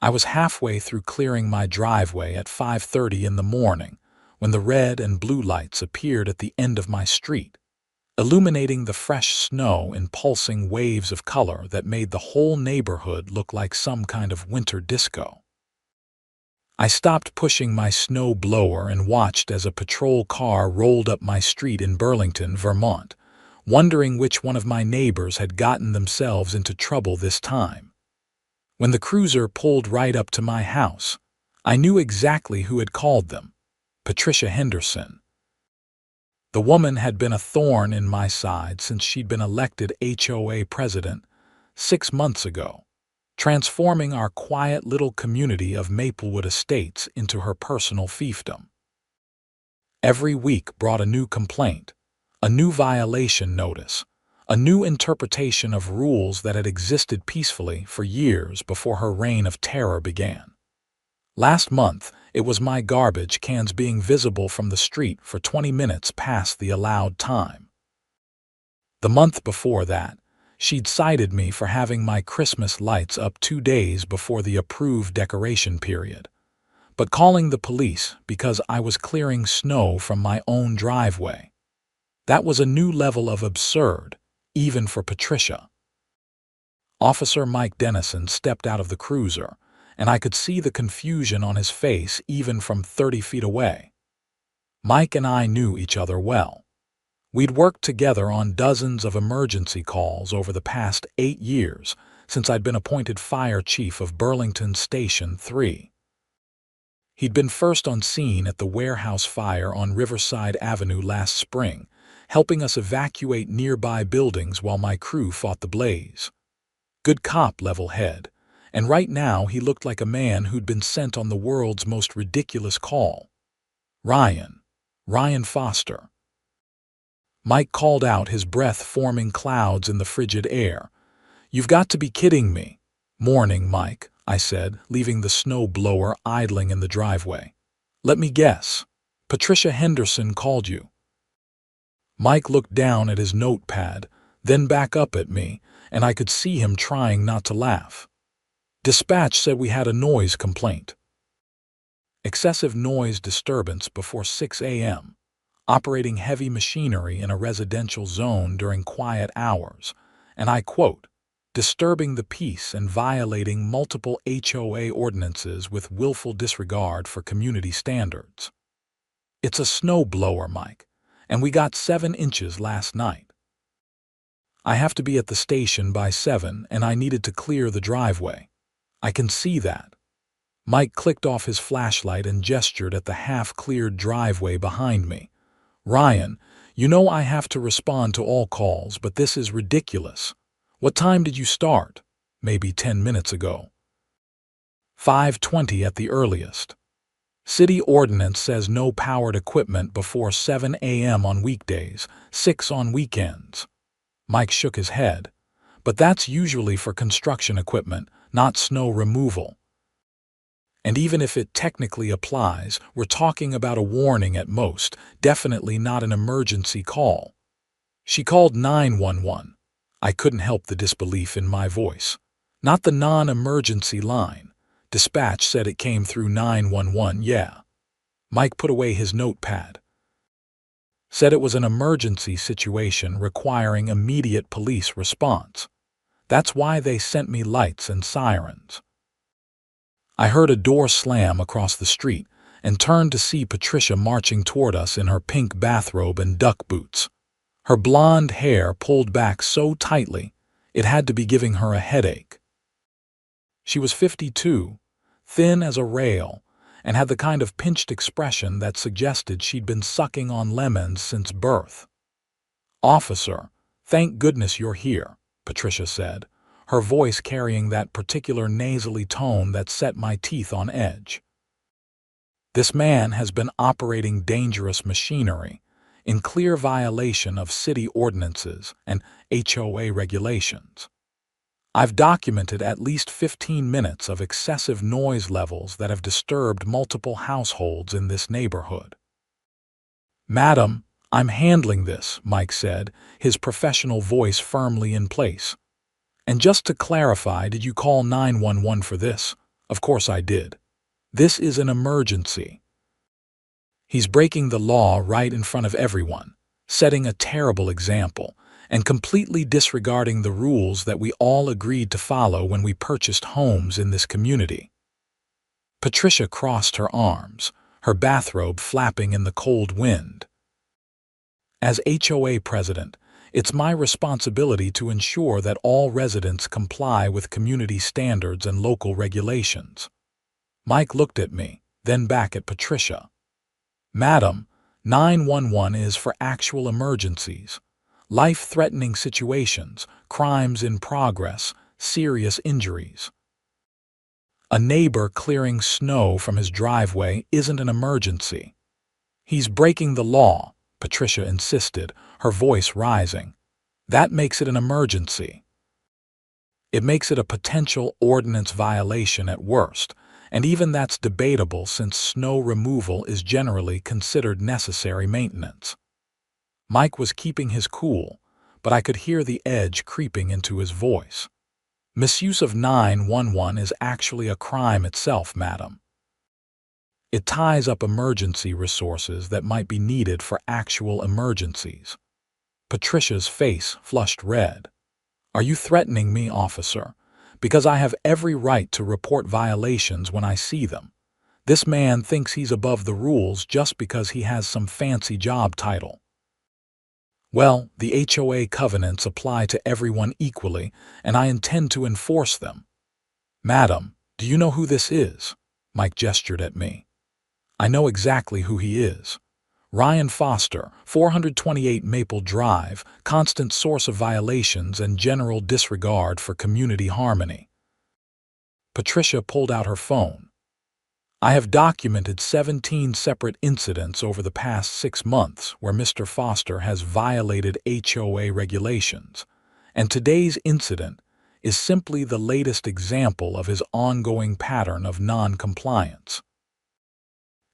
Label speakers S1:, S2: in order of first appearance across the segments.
S1: I was halfway through clearing my driveway at 5:30 in the morning when the red and blue lights appeared at the end of my street, illuminating the fresh snow in pulsing waves of color that made the whole neighborhood look like some kind of winter disco. I stopped pushing my snow blower and watched as a patrol car rolled up my street in Burlington, Vermont, wondering which one of my neighbors had gotten themselves into trouble this time. When the cruiser pulled right up to my house, I knew exactly who had called them: Patricia Henderson. The woman had been a thorn in my side since she'd been elected HOA president 6 months ago, transforming our quiet little community of Maplewood Estates into her personal fiefdom. Every week brought a new complaint, a new violation notice, a new interpretation of rules that had existed peacefully for years before her reign of terror began. Last month, it was my garbage cans being visible from the street for 20 minutes past the allowed time. The month before that, she'd cited me for having my Christmas lights up 2 days before the approved decoration period, but calling the police because I was clearing snow from my own driveway. That was a new level of absurd, even for Patricia. Officer Mike Dennison stepped out of the cruiser, and I could see the confusion on his face even from 30 feet away. Mike and I knew each other well. We'd worked together on dozens of emergency calls over the past 8 years since I'd been appointed fire chief of Burlington Station 3. He'd been first on scene at the warehouse fire on Riverside Avenue last spring, helping us evacuate nearby buildings while my crew fought the blaze. Good cop level head, and right now he looked like a man who'd been sent on the world's most ridiculous call. Ryan Foster. Mike called out, his breath forming clouds in the frigid air. "You've got to be kidding me." "Morning, Mike," I said, leaving the snow blower idling in the driveway. "Let me guess. Patricia Henderson called you." Mike looked down at his notepad, then back up at me, and I could see him trying not to laugh. "Dispatch said we had a noise complaint." Excessive noise disturbance before 6 a.m., operating heavy machinery in a residential zone during quiet hours, and I quote, "disturbing the peace and violating multiple HOA ordinances with willful disregard for community standards." It's a snow blower, Mike, and we got 7 inches last night. I have to be at the station by 7, and I needed to clear the driveway. I can see that. Mike clicked off his flashlight and gestured at the half-cleared driveway behind me. "Ryan, you know I have to respond to all calls, but this is ridiculous. What time did you start?" "Maybe 10 minutes ago." 5:20 at the earliest. "City ordinance says no powered equipment before 7 a.m. on weekdays, 6 on weekends." Mike shook his head. "But that's usually for construction equipment, not snow removal. And even if it technically applies, we're talking about a warning at most, definitely not an emergency call." "She called 911. I couldn't help the disbelief in my voice. "Not the non-emergency line. Dispatch said it came through 911, yeah." Mike put away his notepad. "Said it was an emergency situation requiring immediate police response. That's why they sent me lights and sirens." I heard a door slam across the street and turned to see Patricia marching toward us in her pink bathrobe and duck boots. Her blonde hair pulled back so tightly it had to be giving her a headache. She was 52, thin as a rail, and had the kind of pinched expression that suggested she'd been sucking on lemons since birth. "Officer, thank goodness you're here," Patricia said, her voice carrying that particular nasally tone that set my teeth on edge. "This man has been operating dangerous machinery in clear violation of city ordinances and HOA regulations. I've documented at least 15 minutes of excessive noise levels that have disturbed multiple households in this neighborhood." "Madam, I'm handling this," Mike said, his professional voice firmly in place. "And just to clarify, did you call 911 for this?" Of course I did. This is an emergency. He's breaking the law right in front of everyone, setting a terrible example, and completely disregarding the rules that we all agreed to follow when we purchased homes in this community. Patricia crossed her arms, her bathrobe flapping in the cold wind. As HOA president, it's my responsibility to ensure that all residents comply with community standards and local regulations. Mike looked at me, then back at Patricia. Madam, 911 is for actual emergencies, life-threatening situations, crimes in progress, serious injuries. A neighbor clearing snow from his driveway isn't an emergency. He's breaking the law, Patricia insisted, her voice rising. That makes it an emergency. It makes it a potential ordinance violation at worst, and even that's debatable since snow removal is generally considered necessary maintenance. Mike was keeping his cool, but I could hear the edge creeping into his voice. Misuse of 911 is actually a crime itself, madam. It ties up emergency resources that might be needed for actual emergencies. Patricia's face flushed red. Are you threatening me, officer? Because I have every right to report violations when I see them. This man thinks he's above the rules just because he has some fancy job title. Well, the HOA covenants apply to everyone equally, and I intend to enforce them. Madam, do you know who this is? Mike gestured at me. I know exactly who he is. Ryan Foster, 428 Maple Drive, constant source of violations and general disregard for community harmony. Patricia pulled out her phone. I have documented 17 separate incidents over the past 6 months where Mr. Foster has violated HOA regulations, and today's incident is simply the latest example of his ongoing pattern of non-compliance.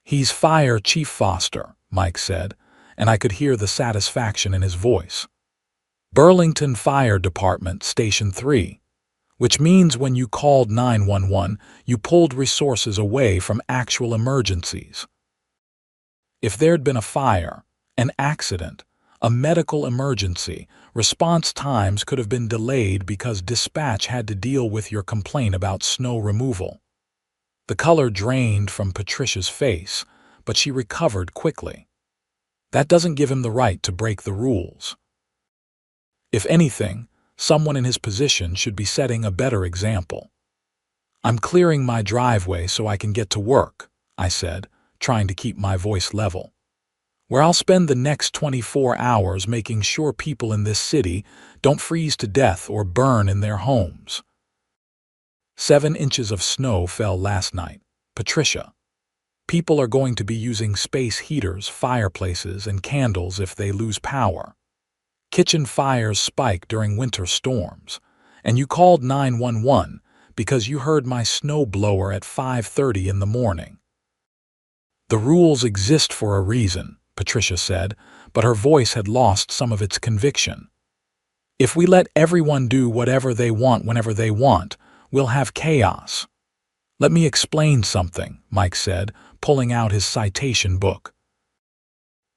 S1: He's fired, Chief Foster, Mike said, and I could hear the satisfaction in his voice. Burlington Fire Department, Station 3. Which means when you called 911, you pulled resources away from actual emergencies. If there'd been a fire, an accident, a medical emergency, response times could have been delayed because dispatch had to deal with your complaint about snow removal. The color drained from Patricia's face, but she recovered quickly. That doesn't give him the right to break the rules. If anything, someone in his position should be setting a better example. I'm clearing my driveway so I can get to work, I said, trying to keep my voice level. Where I'll spend the next 24 hours making sure people in this city don't freeze to death or burn in their homes. 7 inches of snow fell last night, Patricia. People are going to be using space heaters, fireplaces, and candles if they lose power. Kitchen fires spike during winter storms, and you called 911 because you heard my snowblower at 5:30 in the morning. The rules exist for a reason, Patricia said, but her voice had lost some of its conviction. If we let everyone do whatever they want whenever they want, we'll have chaos. Let me explain something, Mike said, pulling out his citation book.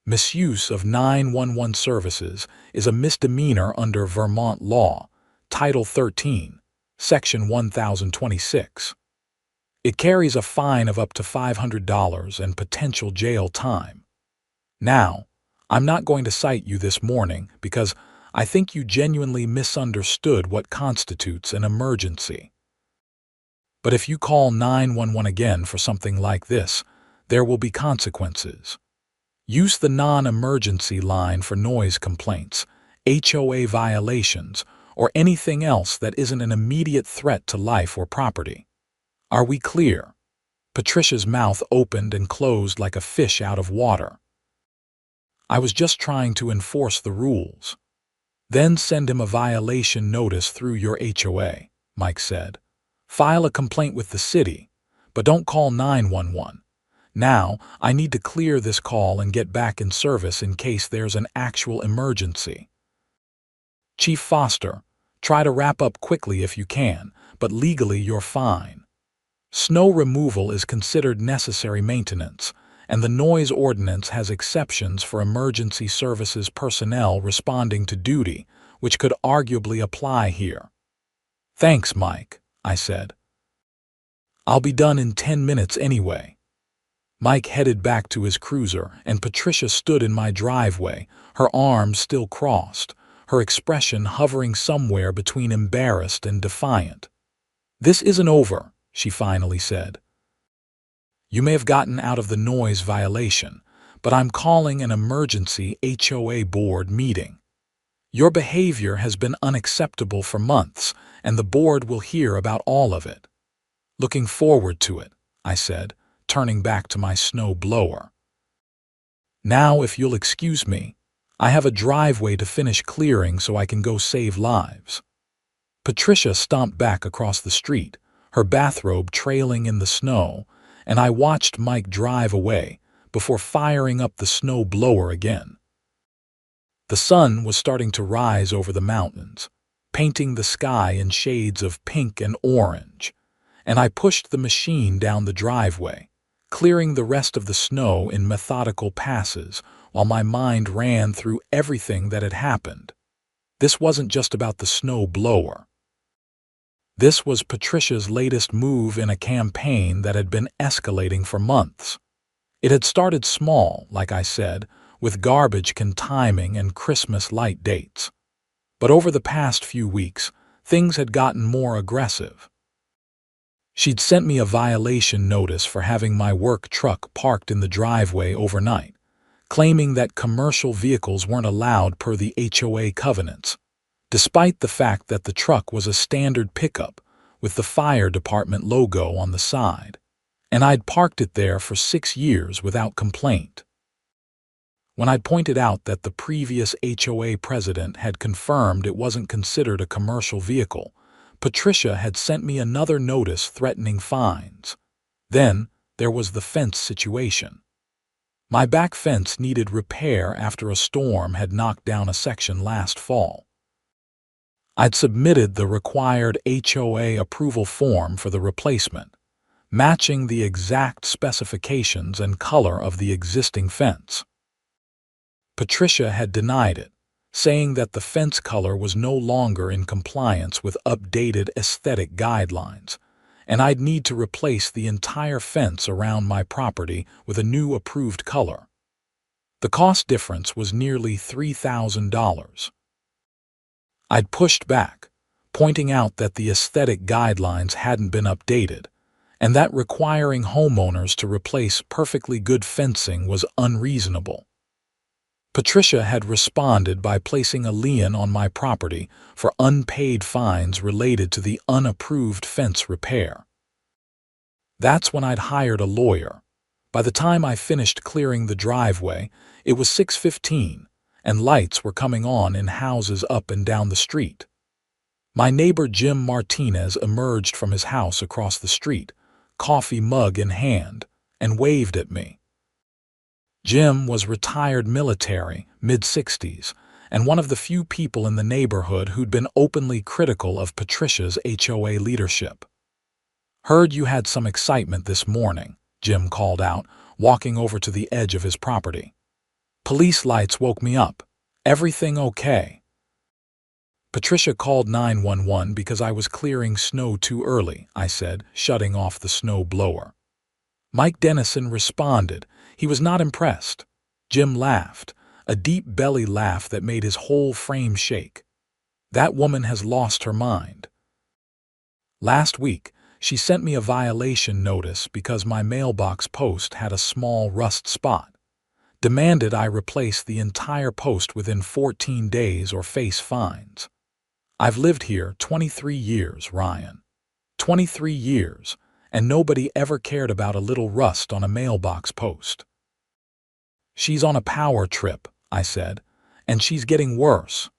S1: Misuse of 911 services is a misdemeanor under Vermont law, Title 13, Section 1026. It carries a fine of up to $500 and potential jail time. Now, I'm not going to cite you this morning because I think you genuinely misunderstood what constitutes an emergency. But if you call 911 again for something like this, there will be consequences. Use the non-emergency line for noise complaints, HOA violations, or anything else that isn't an immediate threat to life or property. Are we clear? Patricia's mouth opened and closed like a fish out of water. I was just trying to enforce the rules. Then send him a violation notice through your HOA, Mike said. File a complaint with the city, but don't call 911. Now, I need to clear this call and get back in service in case there's an actual emergency. Chief Foster, try to wrap up quickly if you can, but legally you're fine. Snow removal is considered necessary maintenance, and the noise ordinance has exceptions for emergency services personnel responding to duty, which could arguably apply here. "Thanks, Mike," I said. "I'll be done in 10 minutes anyway." Mike headed back to his cruiser, and Patricia stood in my driveway, her arms still crossed, her expression hovering somewhere between embarrassed and defiant. "This isn't over," she finally said. "You may have gotten out of the noise violation, but I'm calling an emergency HOA board meeting. Your behavior has been unacceptable for months, and the board will hear about all of it." "Looking forward to it," I said, turning back to my snow blower. "Now, if you'll excuse me, I have a driveway to finish clearing so I can go save lives." Patricia stomped back across the street, her bathrobe trailing in the snow, and I watched Mike drive away before firing up the snow blower again. The sun was starting to rise over the mountains, painting the sky in shades of pink and orange, and I pushed the machine down the driveway, clearing the rest of the snow in methodical passes while my mind ran through everything that had happened. This wasn't just about the snow blower. This was Patricia's latest move in a campaign that had been escalating for months. It had started small, like I said, with garbage can timing and Christmas light dates. But over the past few weeks, things had gotten more aggressive. She'd sent me a violation notice for having my work truck parked in the driveway overnight, claiming that commercial vehicles weren't allowed per the HOA covenants, despite the fact that the truck was a standard pickup with the fire department logo on the side, and I'd parked it there for 6 years without complaint. When I'd pointed out that the previous HOA president had confirmed it wasn't considered a commercial vehicle, Patricia had sent me another notice threatening fines. Then there was the fence situation. My back fence needed repair after a storm had knocked down a section last fall. I'd submitted the required HOA approval form for the replacement, matching the exact specifications and color of the existing fence. Patricia had denied it, saying that the fence color was no longer in compliance with updated aesthetic guidelines, and I'd need to replace the entire fence around my property with a new approved color. The cost difference was nearly $3,000. I'd pushed back, pointing out that the aesthetic guidelines hadn't been updated, and that requiring homeowners to replace perfectly good fencing was unreasonable. Patricia had responded by placing a lien on my property for unpaid fines related to the unapproved fence repair. That's when I'd hired a lawyer. By the time I finished clearing the driveway, it was 6:15, and lights were coming on in houses up and down the street. My neighbor Jim Martinez emerged from his house across the street, coffee mug in hand, and waved at me. Jim was retired military, mid-60s, and one of the few people in the neighborhood who'd been openly critical of Patricia's HOA leadership. "Heard you had some excitement this morning," Jim called out, walking over to the edge of his property. "Police lights woke me up. Everything okay?" "Patricia called 911 because I was clearing snow too early," I said, shutting off the snow blower. Mike Dennison responded. He was not impressed. Jim laughed, a deep belly laugh that made his whole frame shake. "That woman has lost her mind. Last week, she sent me a violation notice because my mailbox post had a small rust spot. Demanded I replace the entire post within 14 days or face fines. I've lived here 23 years, Ryan. 23 years. And nobody ever cared about a little rust on a mailbox post." "She's on a power trip," I said, "and she's getting worse.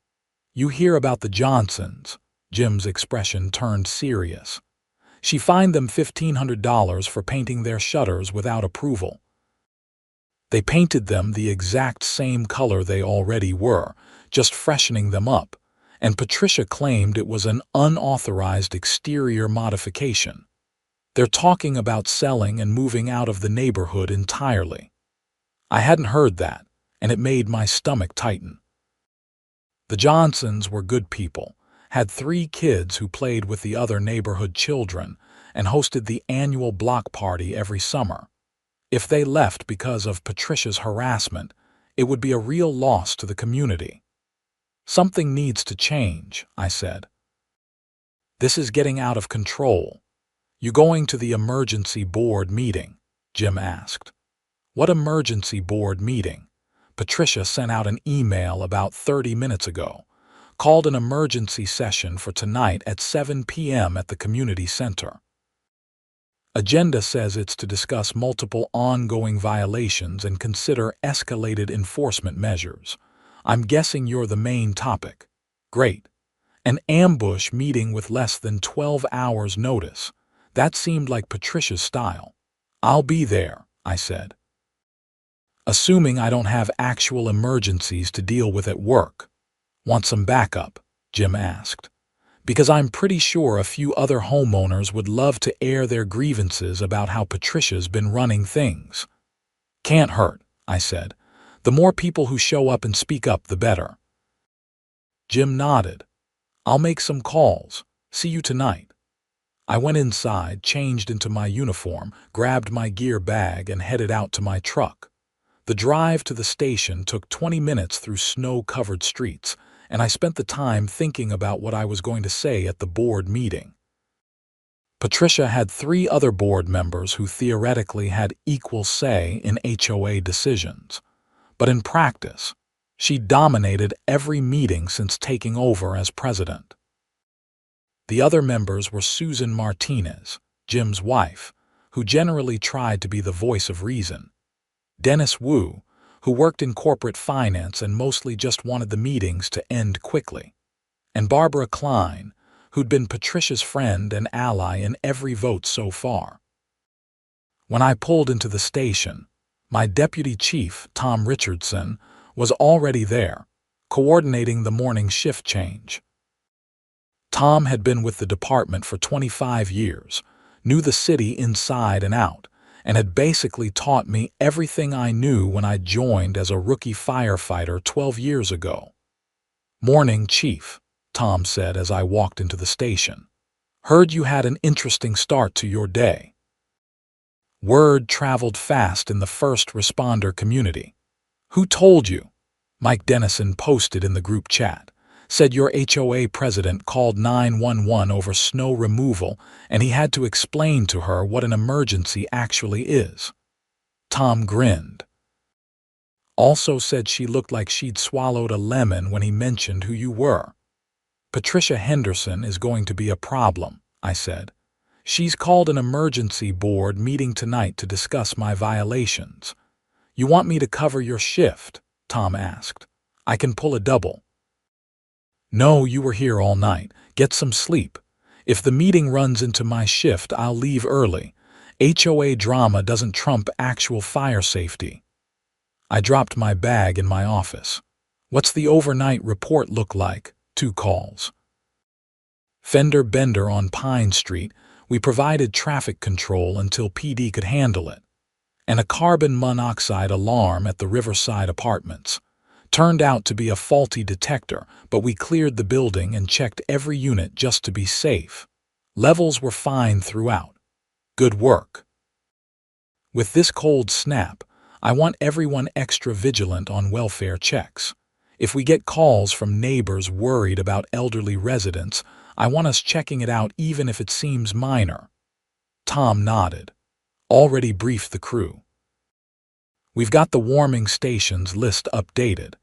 S1: You hear about the Johnsons." Jim's expression turned serious. "She fined them $1,500 for painting their shutters without approval. They painted them the exact same color they already were, just freshening them up, and Patricia claimed it was an unauthorized exterior modification. They're talking about selling and moving out of the neighborhood entirely. I hadn't heard that, and it made my stomach tighten. The Johnsons were good people, had 3 kids who played with the other neighborhood children, and hosted the annual block party every summer. If they left because of Patricia's harassment, it would be a real loss to the community. Something needs to change, I said. This is getting out of control. You going to the emergency board meeting? Jim asked. What emergency board meeting? Patricia sent out an email about 30 minutes ago, called an emergency session for tonight at 7 p.m. at the community center. Agenda says it's to discuss multiple ongoing violations and consider escalated enforcement measures. I'm guessing you're the main topic. Great. An ambush meeting with less than 12 hours' notice. That seemed like Patricia's style. I'll be there, I said. Assuming I don't have actual emergencies to deal with at work. Want some backup? Jim asked. Because I'm pretty sure a few other homeowners would love to air their grievances about how Patricia's been running things. Can't hurt, I said. The more people who show up and speak up, the better. Jim nodded. I'll make some calls. See you tonight. I went inside, changed into my uniform, grabbed my gear bag, and headed out to my truck. The drive to the station took 20 minutes through snow-covered streets, and I spent the time thinking about what I was going to say at the board meeting. Patricia had 3 other board members who theoretically had equal say in HOA decisions, but in practice, she dominated every meeting since taking over as president. The other members were Susan Martinez, Jim's wife, who generally tried to be the voice of reason, Dennis Wu, who worked in corporate finance and mostly just wanted the meetings to end quickly, and Barbara Klein, who'd been Patricia's friend and ally in every vote so far. When I pulled into the station, my deputy chief, Tom Richardson, was already there, coordinating the morning shift change. Tom had been with the department for 25 years, knew the city inside and out, and had basically taught me everything I knew when I joined as a rookie firefighter 12 years ago. Morning, Chief, Tom said as I walked into the station. Heard you had an interesting start to your day. Word traveled fast in the first responder community. Who told you? Mike Dennison posted in the group chat. Said your HOA president called 911 over snow removal and he had to explain to her what an emergency actually is. Tom grinned. Also said she looked like she'd swallowed a lemon when he mentioned who you were. Patricia Henderson is going to be a problem, I said. She's called an emergency board meeting tonight to discuss my violations. You want me to cover your shift? Tom asked. I can pull a double. No, you were here all night. Get some sleep. If the meeting runs into my shift, I'll leave early. HOA drama doesn't trump actual fire safety. I dropped my bag in my office. What's the overnight report look like? 2 calls. Fender bender on Pine Street. We provided traffic control until PD could handle it. And a carbon monoxide alarm at the Riverside Apartments. Turned out to be a faulty detector, but we cleared the building and checked every unit just to be safe. Levels were fine throughout. Good work. With this cold snap, I want everyone extra vigilant on welfare checks. If we get calls from neighbors worried about elderly residents, I want us checking it out even if it seems minor. Tom nodded. Already briefed the crew. We've got the warming stations list updated,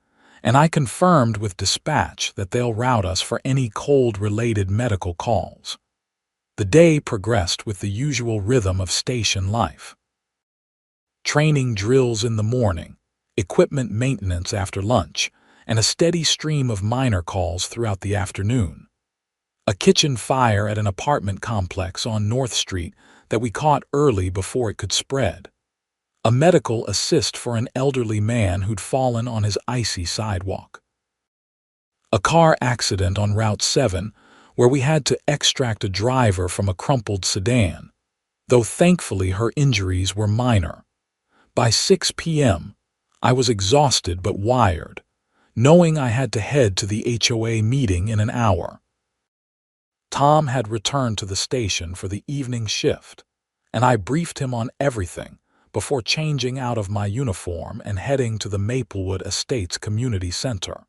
S1: and I confirmed with dispatch that they'll route us for any cold-related medical calls. The day progressed with the usual rhythm of station life. Training drills in the morning, equipment maintenance after lunch, and a steady stream of minor calls throughout the afternoon. A kitchen fire at an apartment complex on North Street that we caught early before it could spread. A medical assist for an elderly man who'd fallen on his icy sidewalk. A car accident on Route 7 where we had to extract a driver from a crumpled sedan. though thankfully her injuries were minor. By 6 p.m., I was exhausted but wired, knowing I had to head to the HOA meeting in an hour. Tom had returned to the station for the evening shift, and I briefed him on everything before changing out of my uniform and heading to the Maplewood Estates Community Center.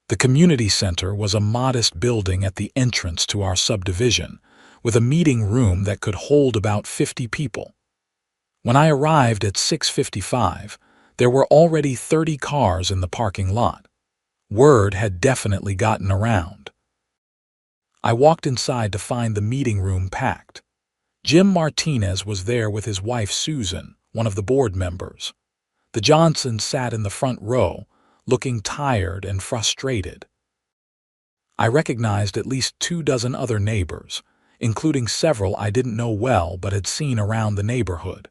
S1: The community center was a modest building at the entrance to our subdivision, with a meeting room that could hold about 50 people. When I arrived at 6:55, there were already 30 cars in the parking lot. Word had definitely gotten around. I walked inside to find the meeting room packed. Jim Martinez was there with his wife Susan, one of the board members. The Johnsons sat in the front row, looking tired and frustrated. I recognized at least 24 other neighbors, including several I didn't know well but had seen around the neighborhood.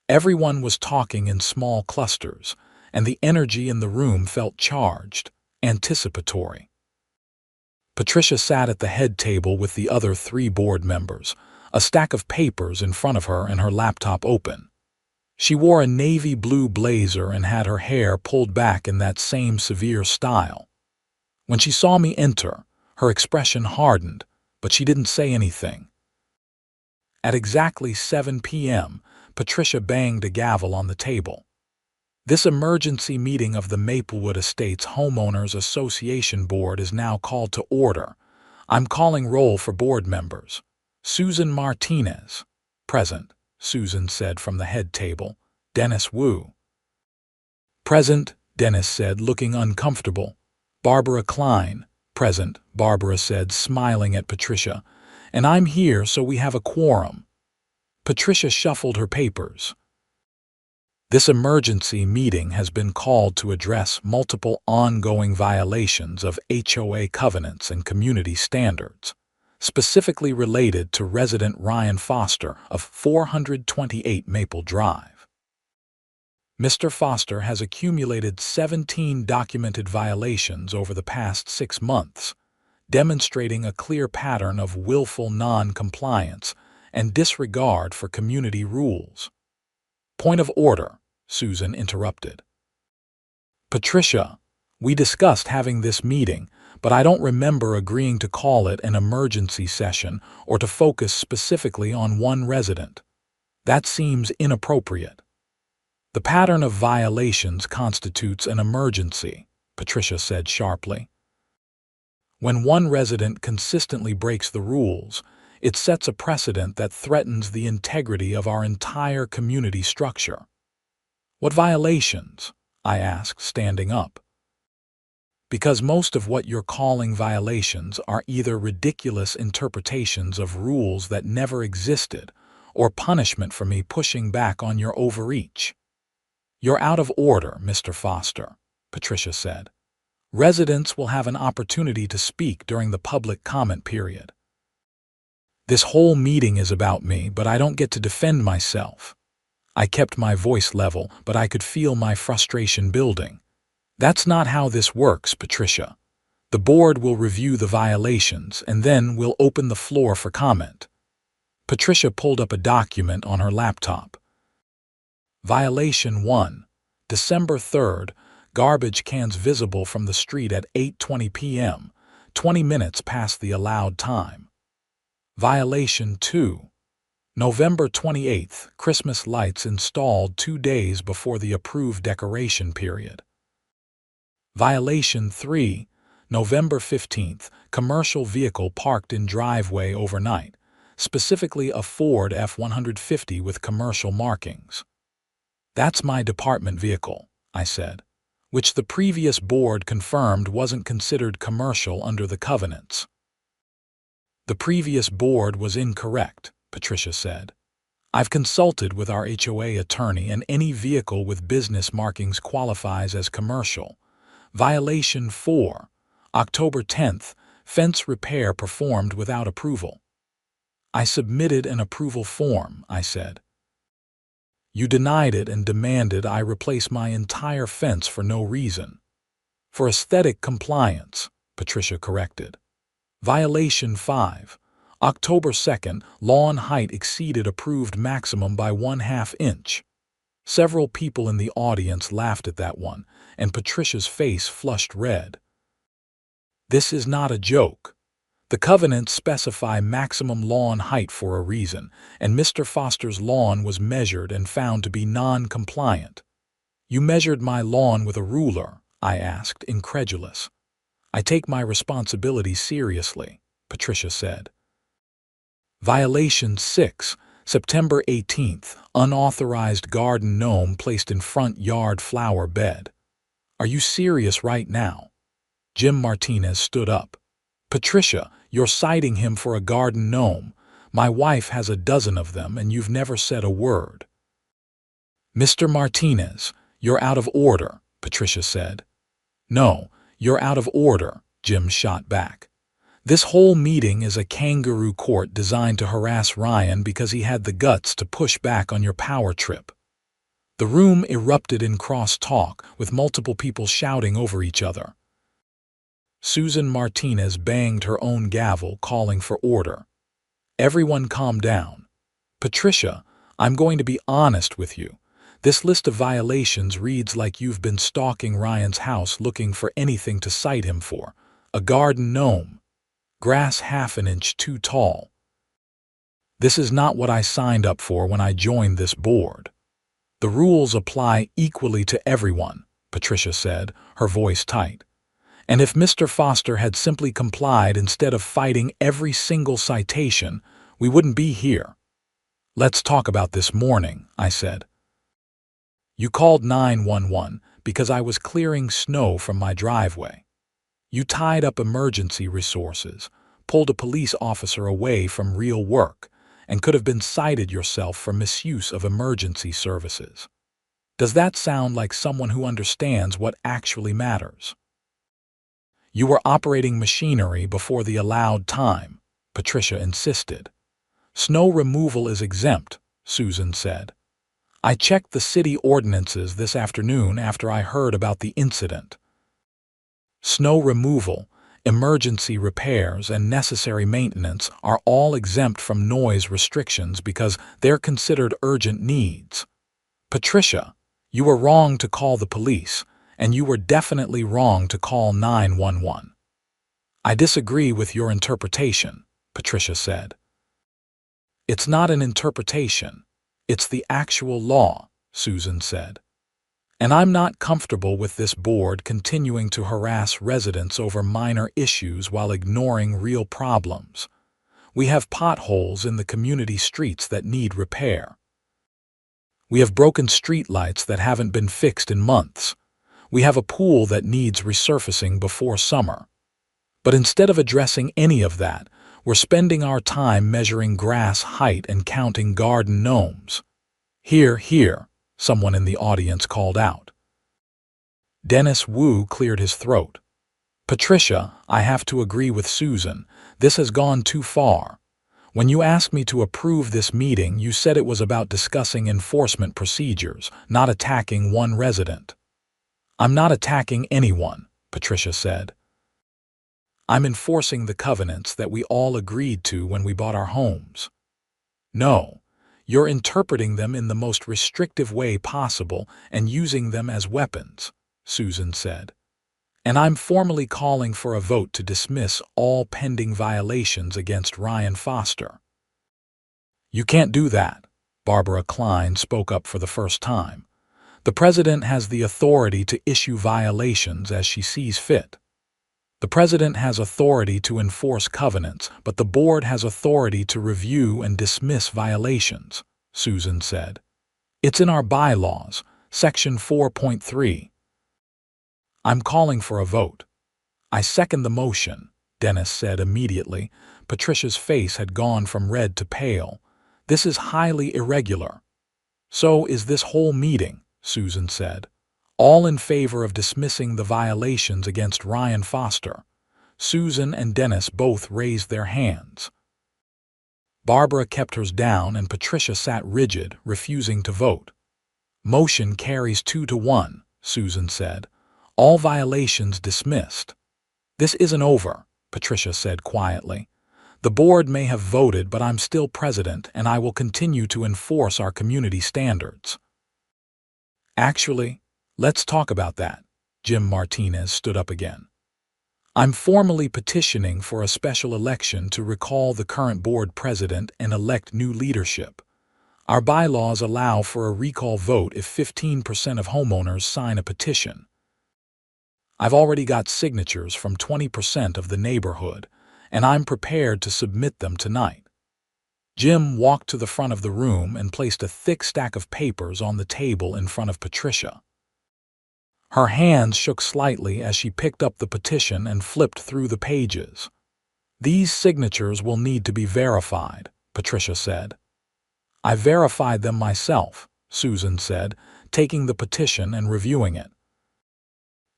S1: Everyone was talking in small clusters, and the energy in the room felt charged, anticipatory. Patricia sat at the head table with the other 3 board members, a stack of papers in front of her and her laptop open. She wore a navy blue blazer and had her hair pulled back in that same severe style. When she saw me enter, her expression hardened, but she didn't say anything. At exactly 7 p.m., Patricia banged a gavel on the table. This emergency meeting of the Maplewood Estates Homeowners Association Board is now called to order. I'm calling roll for board members. Susan Martinez. Present, Susan said from the head table. Dennis Wu. Present, Dennis said, looking uncomfortable. Barbara Klein. Present, Barbara said, smiling at Patricia. And I'm here, so we have a quorum. Patricia shuffled her papers. This emergency meeting has been called to address multiple ongoing violations of HOA covenants and community standards, specifically related to resident Ryan Foster of 428 Maple Drive. Mr. Foster has accumulated 17 documented violations over the past 6 months, demonstrating a clear pattern of willful non-compliance and disregard for community rules. Point of order, Susan interrupted. Patricia, we discussed having this meeting, but I don't remember agreeing to call it an emergency session or to focus specifically on one resident. That seems inappropriate. The pattern of violations constitutes an emergency, Patricia said sharply. When one resident consistently breaks the rules, it sets a precedent that threatens the integrity of our entire community structure. What violations? I asked, standing up. Because most of what you're calling violations are either ridiculous interpretations of rules that never existed or punishment for me pushing back on your overreach. You're out of order, Mr. Foster, Patricia said. Residents will have an opportunity to speak during the public comment period. This whole meeting is about me, but I don't get to defend myself. I kept my voice level, but I could feel my frustration building. That's not how this works, Patricia. The board will review the violations, and then we'll open the floor for comment. Patricia pulled up a document on her laptop. Violation 1. December 3rd, garbage cans visible from the street at 8:20 p.m., 20 minutes past the allowed time. Violation 2. November 28th, Christmas lights installed 2 days before the approved decoration period. Violation 3. November 15th, commercial vehicle parked in driveway overnight, specifically a Ford F-150 with commercial markings. That's my department vehicle, I said, which the previous board confirmed wasn't considered commercial under the covenants. The previous board was incorrect, Patricia said. I've consulted with our HOA attorney, and any vehicle with business markings qualifies as commercial. Violation 4. October 10th, fence repair performed without approval. I submitted an approval form, I said. You denied it and demanded I replace my entire fence for no reason. For aesthetic compliance, Patricia corrected. Violation 5. October 2nd, lawn height exceeded approved maximum by 1/2 inch. Several people in the audience laughed at that one, and Patricia's face flushed red. This is not a joke. The covenants specify maximum lawn height for a reason, and Mr. Foster's lawn was measured and found to be non-compliant. You measured my lawn with a ruler, I asked, incredulous. I take my responsibility seriously, Patricia said. Violation 6, September 18th, unauthorized garden gnome placed in front yard flower bed. Are you serious right now? Jim Martinez stood up. Patricia, you're citing him for a garden gnome. My wife has a dozen of them and you've never said a word. Mr. Martinez, you're out of order, Patricia said. No, you're out of order, Jim shot back. This whole meeting is a kangaroo court designed to harass Ryan because he had the guts to push back on your power trip. The room erupted in cross-talk, with multiple people shouting over each other. Susan Martinez banged her own gavel, calling for order. Everyone calm down. Patricia, I'm going to be honest with you. This list of violations reads like you've been stalking Ryan's house looking for anything to cite him for. A garden gnome. Grass 1/2 inch too tall. This is not what I signed up for when I joined this board. The rules apply equally to everyone, Patricia said, her voice tight. And if Mr. Foster had simply complied instead of fighting every single citation, we wouldn't be here. Let's talk about this morning, I said. You called 911 because I was clearing snow from my driveway. You tied up emergency resources, pulled a police officer away from real work, and could have been cited yourself for misuse of emergency services. Does that sound like someone who understands what actually matters? You were operating machinery before the allowed time, Patricia insisted. Snow removal is exempt, Susan said. I checked the city ordinances this afternoon after I heard about the incident. Snow removal, emergency repairs, and necessary maintenance are all exempt from noise restrictions because they're considered urgent needs. Patricia, you were wrong to call the police, and you were definitely wrong to call 911. I disagree with your interpretation, Patricia said. It's not an interpretation. It's the actual law, Susan said. And I'm not comfortable with this board continuing to harass residents over minor issues while ignoring real problems. We have potholes in the community streets that need repair. We have broken streetlights that haven't been fixed in months. We have a pool that needs resurfacing before summer. But instead of addressing any of that, we're spending our time measuring grass height and counting garden gnomes. Here, someone in the audience called out. Dennis Wu cleared his throat. Patricia, I have to agree with Susan. This has gone too far. When you asked me to approve this meeting, you said it was about discussing enforcement procedures, not attacking one resident. I'm not attacking anyone, Patricia said. I'm enforcing the covenants that we all agreed to when we bought our homes. No, you're interpreting them in the most restrictive way possible and using them as weapons, Susan said. And I'm formally calling for a vote to dismiss all pending violations against Ryan Foster. You can't do that, Barbara Klein spoke up for the first time. The president has the authority to issue violations as she sees fit. The president has authority to enforce covenants, but the board has authority to review and dismiss violations, Susan said. It's in our bylaws, Section 4.3. I'm calling for a vote. I second the motion, Dennis said immediately. Patricia's face had gone from red to pale. This is highly irregular. So is this whole meeting, Susan said. All in favor of dismissing the violations against Ryan Foster. Susan and Dennis both raised their hands. Barbara kept hers down and Patricia sat rigid, refusing to vote. Motion carries 2-1, Susan said. All violations dismissed. This isn't over, Patricia said quietly. The board may have voted, but I'm still president, and I will continue to enforce our community standards. Actually, let's talk about that. Jim Martinez stood up again. I'm formally petitioning for a special election to recall the current board president and elect new leadership. Our bylaws allow for a recall vote if 15% of homeowners sign a petition. I've already got signatures from 20% of the neighborhood, and I'm prepared to submit them tonight. Jim walked to the front of the room and placed a thick stack of papers on the table in front of Patricia. Her hands shook slightly as she picked up the petition and flipped through the pages. These signatures will need to be verified, Patricia said. I verified them myself, Susan said, taking the petition and reviewing it.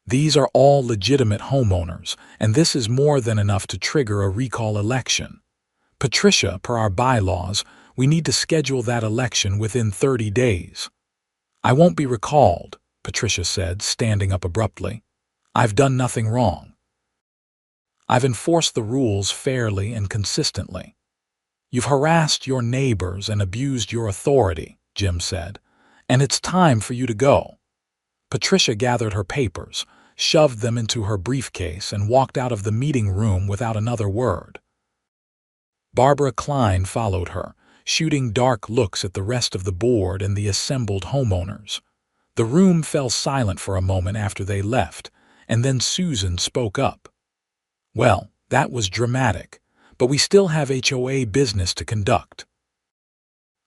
S1: These are all legitimate homeowners, and this is more than enough to trigger a recall election. Patricia, per our bylaws, we need to schedule that election within 30 days. I won't be recalled, Patricia said, standing up abruptly. I've done nothing wrong. I've enforced the rules fairly and consistently. You've harassed your neighbors and abused your authority, Jim said, and it's time for you to go. Patricia gathered her papers, shoved them into her briefcase, and walked out of the meeting room without another word. Barbara Klein followed her, shooting dark looks at the rest of the board and the assembled homeowners. The room fell silent for a moment after they left, and then Susan spoke up. Well, that was dramatic, but we still have HOA business to conduct.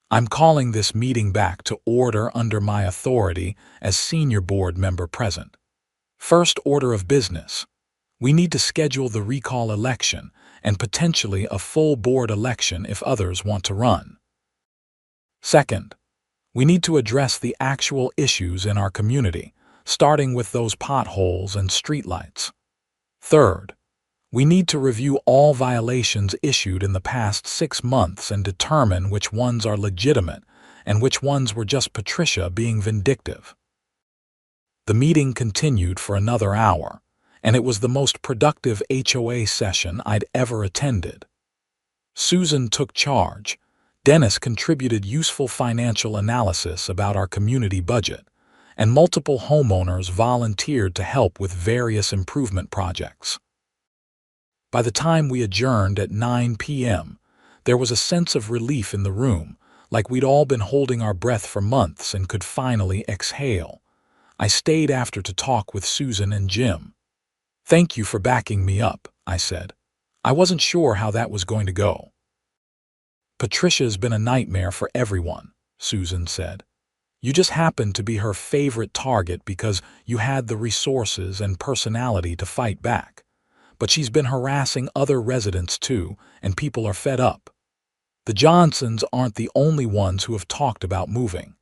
S1: I'm calling this meeting back to order under my authority as senior board member present. First order of business. We need to schedule the recall election and potentially a full board election if others want to run. Second, we need to address the actual issues in our community, starting with those potholes and streetlights. Third, we need to review all violations issued in the past 6 months and determine which ones are legitimate and which ones were just Patricia being vindictive. The meeting continued for another hour, and it was the most productive HOA session I'd ever attended. Susan took charge. Dennis contributed useful financial analysis about our community budget, and multiple homeowners volunteered to help with various improvement projects. By the time we adjourned at 9 p.m., there was a sense of relief in the room, like we'd all been holding our breath for months and could finally exhale. I stayed after to talk with Susan and Jim. Thank you for backing me up, I said. I wasn't sure how that was going to go. Patricia's been a nightmare for everyone, Susan said. You just happened to be her favorite target because you had the resources and personality to fight back. But she's been harassing other residents too, and people are fed up. The Johnsons aren't the only ones who have talked about moving.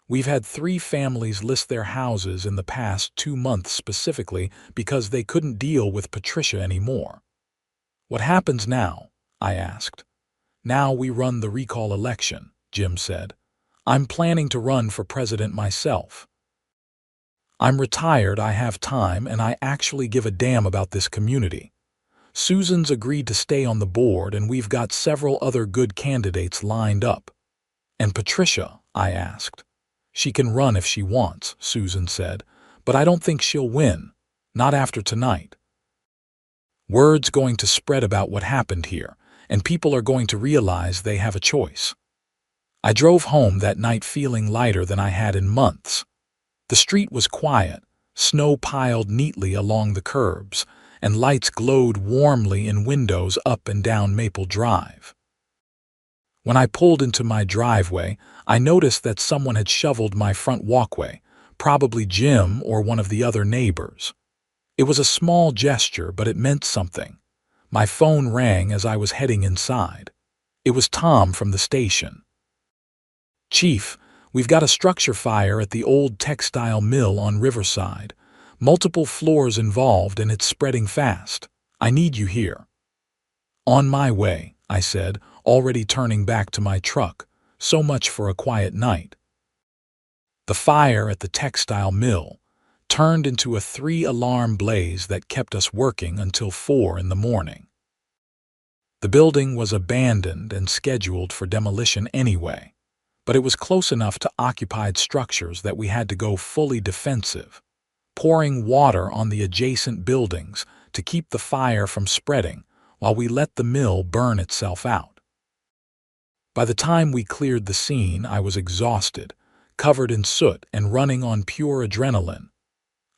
S1: We've had 3 families list their houses in the past 2 months specifically because they couldn't deal with Patricia anymore. What happens now? I asked. Now we run the recall election, Jim said. I'm planning to run for president myself. I'm retired, I have time, and I actually give a damn about this community. Susan's agreed to stay on the board, and we've got several other good candidates lined up. And Patricia? I asked. She can run if she wants, Susan said, but I don't think she'll win. Not after tonight. Word's going to spread about what happened here, and people are going to realize they have a choice. I drove home that night feeling lighter than I had in months. The street was quiet, snow piled neatly along the curbs, and lights glowed warmly in windows up and down Maple Drive. When I pulled into my driveway, I noticed that someone had shoveled my front walkway, probably Jim or one of the other neighbors. It was a small gesture, but it meant something. My phone rang as I was heading inside. It was Tom from the station. Chief, we've got a structure fire at the old textile mill on Riverside. Multiple floors involved and it's spreading fast. I need you here. On my way, I said, already turning back to my truck. So much for a quiet night. The fire at the textile mill turned into a 3-alarm blaze that kept us working until 4 in the morning. The building was abandoned and scheduled for demolition anyway, but it was close enough to occupied structures that we had to go fully defensive, pouring water on the adjacent buildings to keep the fire from spreading while we let the mill burn itself out. By the time we cleared the scene, I was exhausted, covered in soot and running on pure adrenaline.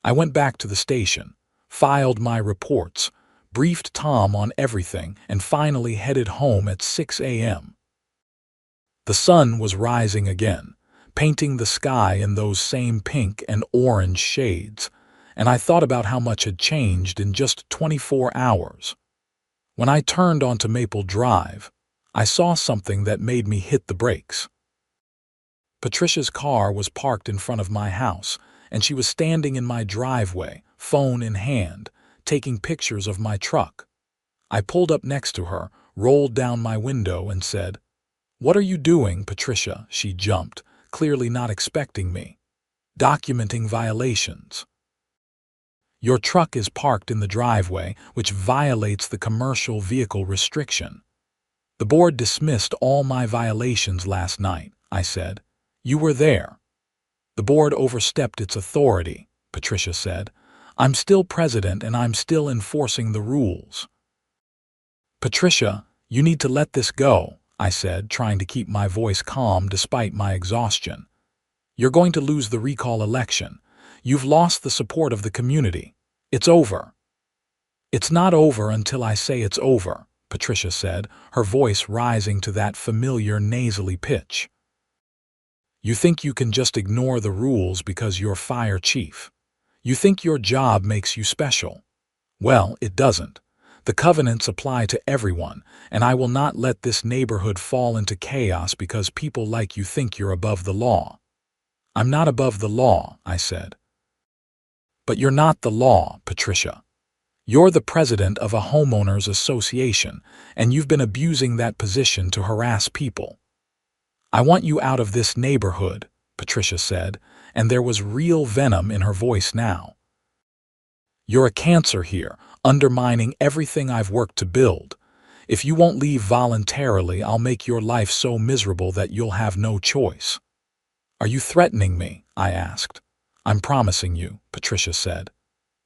S1: I went back to the station, filed my reports, briefed Tom on everything, and finally headed home at 6 a.m. The sun was rising again, painting the sky in those same pink and orange shades, and I thought about how much had changed in just 24 hours. When I turned onto Maple Drive, I saw something that made me hit the brakes. Patricia's car was parked in front of my house, and she was standing in my driveway, phone in hand, taking pictures of my truck. I pulled up next to her, rolled down my window, and said, "What are you doing, Patricia?" She jumped, clearly not expecting me. "Documenting violations." "Your truck is parked in the driveway, which violates the commercial vehicle restriction." "The board dismissed all my violations last night," I said. "You were there." "The board overstepped its authority," Patricia said. "I'm still president and I'm still enforcing the rules." "Patricia, you need to let this go," I said, trying to keep my voice calm despite my exhaustion. "You're going to lose the recall election. You've lost the support of the community. It's over." "It's not over until I say it's over," Patricia said, her voice rising to that familiar nasally pitch. "You think you can just ignore the rules because you're fire chief. You think your job makes you special. Well, it doesn't. The covenants apply to everyone, and I will not let this neighborhood fall into chaos because people like you think you're above the law." "I'm not above the law," I said. "But you're not the law, Patricia. You're the president of a homeowners association, and you've been abusing that position to harass people." "I want you out of this neighborhood," Patricia said, and there was real venom in her voice now. "You're a cancer here, undermining everything I've worked to build. If you won't leave voluntarily, I'll make your life so miserable that you'll have no choice." "Are you threatening me?" I asked. "I'm promising you," Patricia said.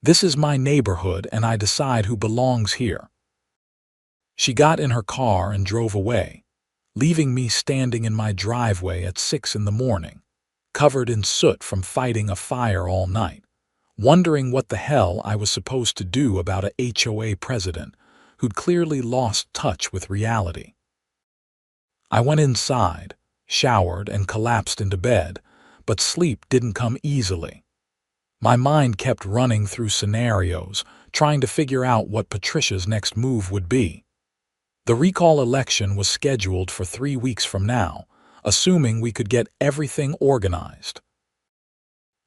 S1: "This is my neighborhood and I decide who belongs here." She got in her car and drove away, leaving me standing in my driveway at 6 in the morning, covered in soot from fighting a fire all night, wondering what the hell I was supposed to do about a HOA president who'd clearly lost touch with reality. I went inside, showered, and collapsed into bed, but sleep didn't come easily. My mind kept running through scenarios, trying to figure out what Patricia's next move would be. The recall election was scheduled for 3 weeks from now, assuming we could get everything organized.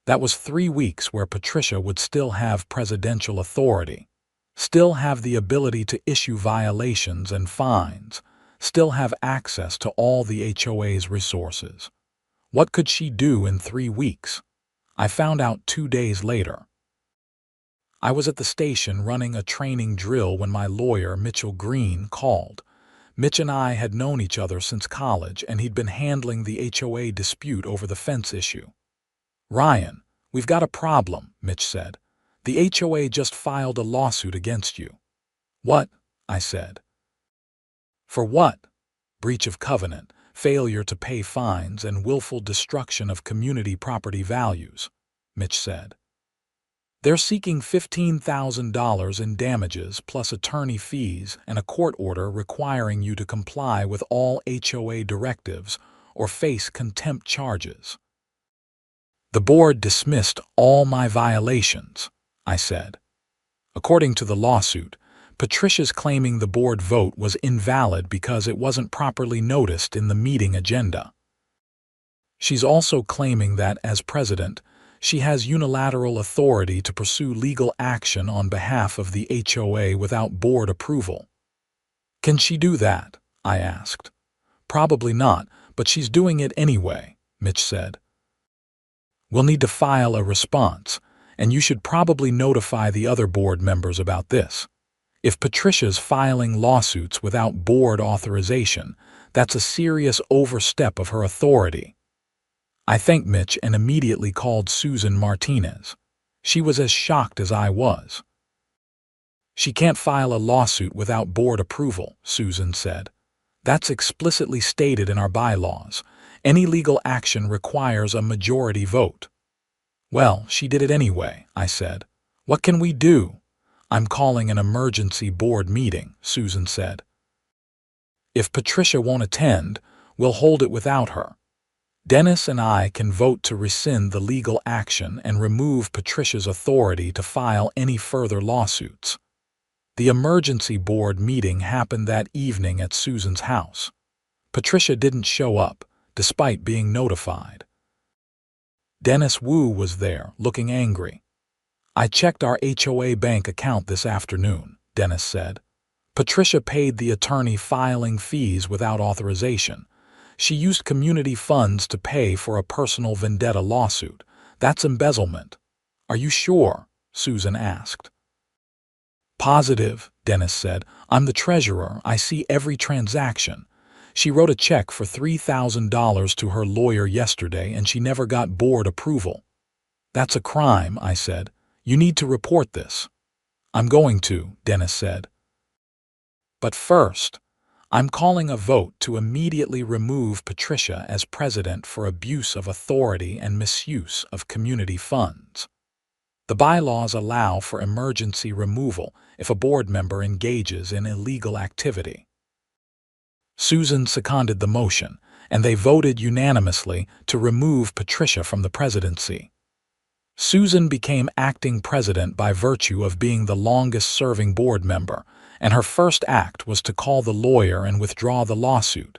S1: That was 3 weeks where Patricia would still have presidential authority, still have the ability to issue violations and fines, still have access to all the HOA's resources. What could she do in 3 weeks? I found out 2 days later. I was at the station running a training drill when my lawyer, Mitchell Green, called. Mitch and I had known each other since college, and he'd been handling the HOA dispute over the fence issue. "Ryan, we've got a problem," Mitch said. "The HOA just filed a lawsuit against you." "What?" I said. "For what?" "Breach of covenant, failure to pay fines, and willful destruction of community property values," Mitch said. "They're seeking $15,000 in damages plus attorney fees and a court order requiring you to comply with all HOA directives or face contempt charges." "The board dismissed all my violations," I said. "According to the lawsuit, Patricia's claiming the board vote was invalid because it wasn't properly noticed in the meeting agenda. She's also claiming that, as president, she has unilateral authority to pursue legal action on behalf of the HOA without board approval." "Can she do that?" I asked. "Probably not, but she's doing it anyway," Mitch said. "We'll need to file a response, and you should probably notify the other board members about this. If Patricia's filing lawsuits without board authorization, that's a serious overstep of her authority. I thanked Mitch and immediately called Susan Martinez. She was as shocked as I was. She can't file a lawsuit without board approval, Susan said. That's explicitly stated in our bylaws. Any legal action requires a majority vote. Well, she did it anyway, I said. What can we do? I'm calling an emergency board meeting, Susan said. If Patricia won't attend, we'll hold it without her. Dennis and I can vote to rescind the legal action and remove Patricia's authority to file any further lawsuits. The emergency board meeting happened that evening at Susan's house. Patricia didn't show up, despite being notified. Dennis Wu was there, looking angry. I checked our HOA bank account this afternoon, Dennis said. Patricia paid the attorney filing fees without authorization. She used community funds to pay for a personal vendetta lawsuit. That's embezzlement. Are you sure? Susan asked. Positive, Dennis said. I'm the treasurer. I see every transaction. She wrote a check for $3,000 to her lawyer yesterday and she never got board approval. That's a crime, I said. You need to report this. I'm going to, Dennis said. But first, I'm calling a vote to immediately remove Patricia as president for abuse of authority and misuse of community funds. The bylaws allow for emergency removal if a board member engages in illegal activity. Susan seconded the motion, and they voted unanimously to remove Patricia from the presidency. Susan became acting president by virtue of being the longest-serving board member, and her first act was to call the lawyer and withdraw the lawsuit.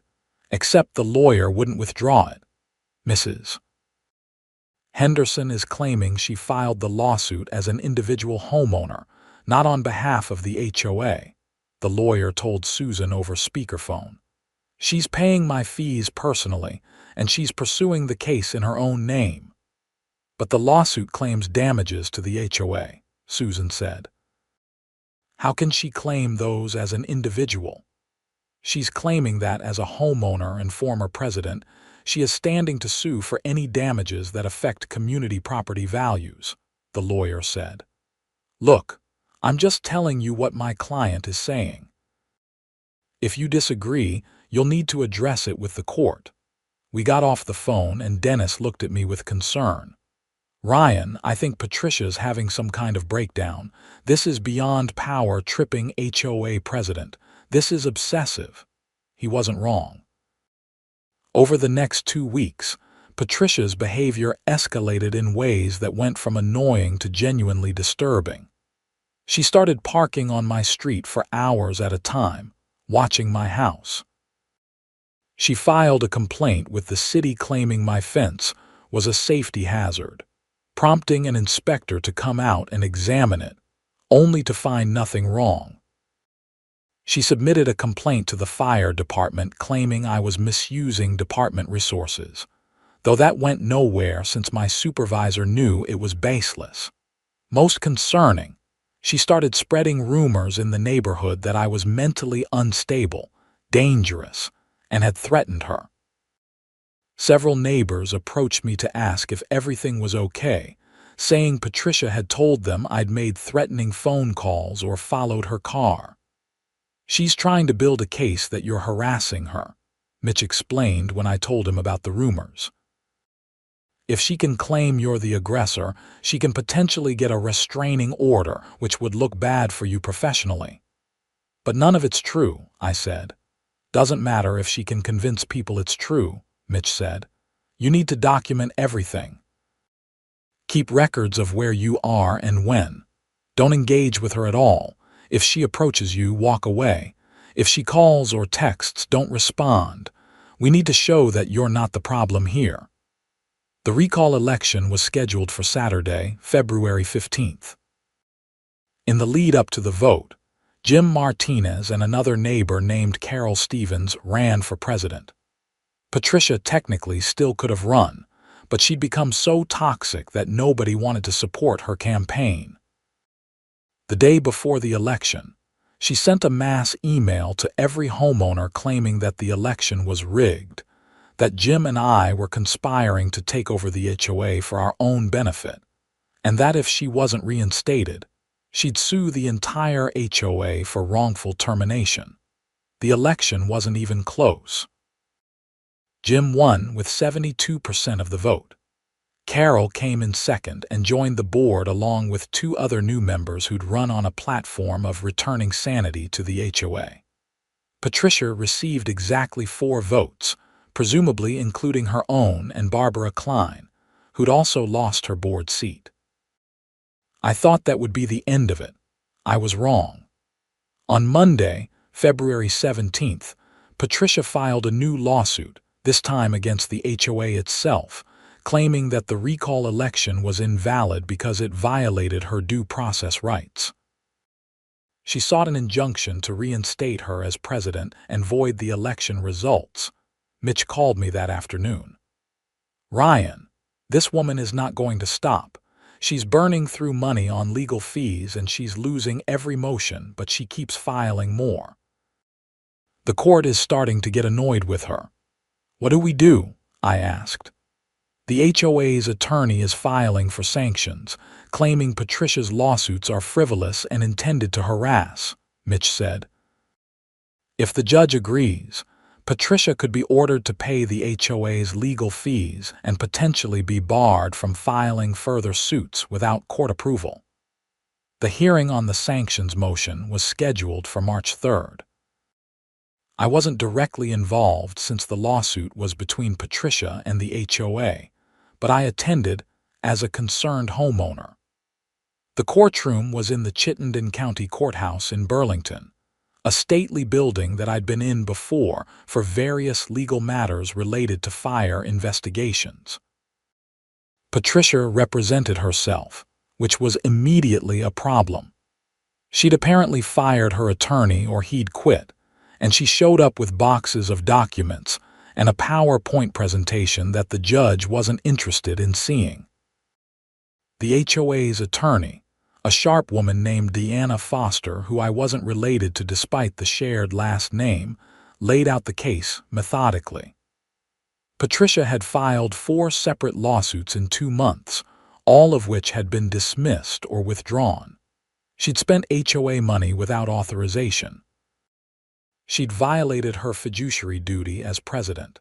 S1: Except the lawyer wouldn't withdraw it. Mrs. Henderson is claiming she filed the lawsuit as an individual homeowner, not on behalf of the HOA, the lawyer told Susan over speakerphone. She's paying my fees personally, and she's pursuing the case in her own name. But the lawsuit claims damages to the HOA, Susan said. How can she claim those as an individual? She's claiming that as a homeowner and former president, she is standing to sue for any damages that affect community property values, the lawyer said. Look, I'm just telling you what my client is saying. If you disagree, you'll need to address it with the court. We got off the phone and Dennis looked at me with concern. Ryan, I think Patricia's having some kind of breakdown. This is beyond power-tripping HOA president. This is obsessive. He wasn't wrong. Over the next 2 weeks, Patricia's behavior escalated in ways that went from annoying to genuinely disturbing. She started parking on my street for hours at a time, watching my house. She filed a complaint with the city claiming my fence was a safety hazard, prompting an inspector to come out and examine it, only to find nothing wrong. She submitted a complaint to the fire department claiming I was misusing department resources, though that went nowhere since my supervisor knew it was baseless. Most concerning, she started spreading rumors in the neighborhood that I was mentally unstable, dangerous, and had threatened her. Several neighbors approached me to ask if everything was okay, saying Patricia had told them I'd made threatening phone calls or followed her car. She's trying to build a case that you're harassing her, Mitch explained when I told him about the rumors. If she can claim you're the aggressor, she can potentially get a restraining order, which would look bad for you professionally. But none of it's true, I said. Doesn't matter if she can convince people it's true, Mitch said. You need to document everything. Keep records of where you are and when. Don't engage with her at all. If she approaches you, walk away. If she calls or texts, don't respond. We need to show that you're not the problem here. The recall election was scheduled for Saturday, February 15th. In the lead up to the vote, Jim Martinez and another neighbor named Carol Stevens ran for president. Patricia technically still could have run, but she'd become so toxic that nobody wanted to support her campaign. The day before the election, She sent a mass email to every homeowner claiming that the election was rigged, that Jim and I were conspiring to take over the HOA for our own benefit, and that if she wasn't reinstated, she'd sue the entire HOA for wrongful termination. The election wasn't even close. Jim won with 72% of the vote. Carol came in second and joined the board along with 2 other new members who'd run on a platform of returning sanity to the HOA. Patricia received exactly 4 votes, presumably including her own and Barbara Klein, who'd also lost her board seat. I thought that would be the end of it. I was wrong. On Monday, February 17th, Patricia filed a new lawsuit, this time against the HOA itself, claiming that the recall election was invalid because it violated her due process rights. She sought an injunction to reinstate her as president and void the election results. Mitch called me that afternoon. "Ryan, this woman is not going to stop. She's burning through money on legal fees and she's losing every motion, but she keeps filing more. The court is starting to get annoyed with her." "What do we do?" I asked. "The HOA's attorney is filing for sanctions, claiming Patricia's lawsuits are frivolous and intended to harass," Mitch said. "If the judge agrees, Patricia could be ordered to pay the HOA's legal fees and potentially be barred from filing further suits without court approval." The hearing on the sanctions motion was scheduled for March 3rd. I wasn't directly involved since the lawsuit was between Patricia and the HOA, but I attended as a concerned homeowner. The courtroom was in the Chittenden County Courthouse in Burlington, a stately building that I'd been in before for various legal matters related to fire investigations. Patricia represented herself, which was immediately a problem. She'd apparently fired her attorney or he'd quit, and she showed up with boxes of documents and a PowerPoint presentation that the judge wasn't interested in seeing. The HOA's attorney, a sharp woman named Deanna Foster, who I wasn't related to despite the shared last name, laid out the case methodically. Patricia had filed 4 separate lawsuits in 2 months, all of which had been dismissed or withdrawn. She'd spent HOA money without authorization. She'd violated her fiduciary duty as president,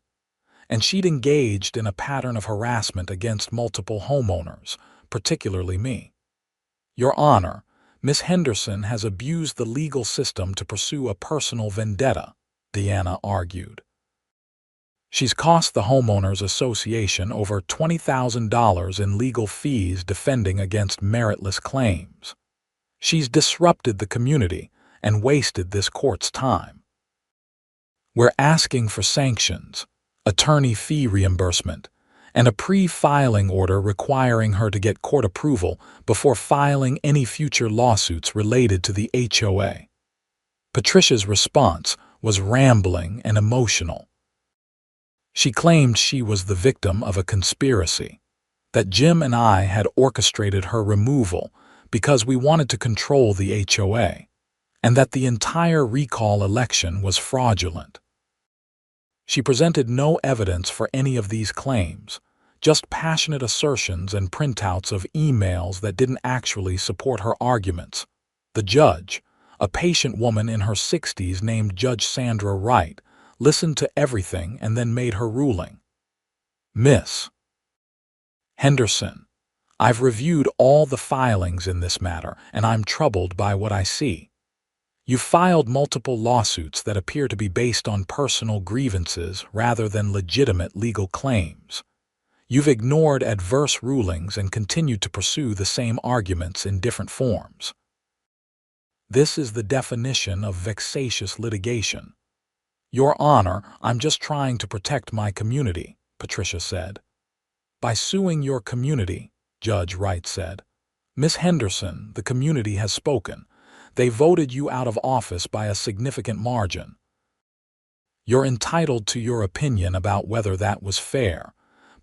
S1: and she'd engaged in a pattern of harassment against multiple homeowners, particularly me. "Your Honor, Miss Henderson has abused the legal system to pursue a personal vendetta," Deanna argued. "She's cost the Homeowners Association over $20,000 in legal fees defending against meritless claims. She's disrupted the community and wasted this court's time. We're asking for sanctions, attorney fee reimbursement, and a pre-filing order requiring her to get court approval before filing any future lawsuits related to the HOA." Patricia's response was rambling and emotional. She claimed she was the victim of a conspiracy, that Jim and I had orchestrated her removal because we wanted to control the HOA, and that the entire recall election was fraudulent. She presented no evidence for any of these claims, just passionate assertions and printouts of emails that didn't actually support her arguments. The judge, a patient woman in her 60s named Judge Sandra Wright, listened to everything and then made her ruling. "Miss Henderson, I've reviewed all the filings in this matter, and I'm troubled by what I see. You've filed multiple lawsuits that appear to be based on personal grievances rather than legitimate legal claims. You've ignored adverse rulings and continued to pursue the same arguments in different forms. This is the definition of vexatious litigation." "Your Honor, I'm just trying to protect my community," Patricia said. "By suing your community," Judge Wright said, "Miss Henderson, the community has spoken. They voted you out of office by a significant margin. You're entitled to your opinion about whether that was fair,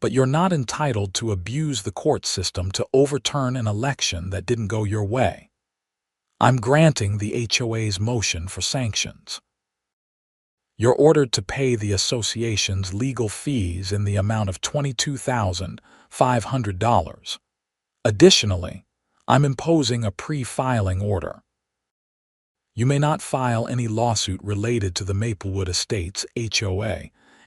S1: but you're not entitled to abuse the court system to overturn an election that didn't go your way. I'm granting the HOA's motion for sanctions. You're ordered to pay the association's legal fees in the amount of $22,500. Additionally, I'm imposing a pre-filing order. You may not file any lawsuit related to the Maplewood Estates HOA,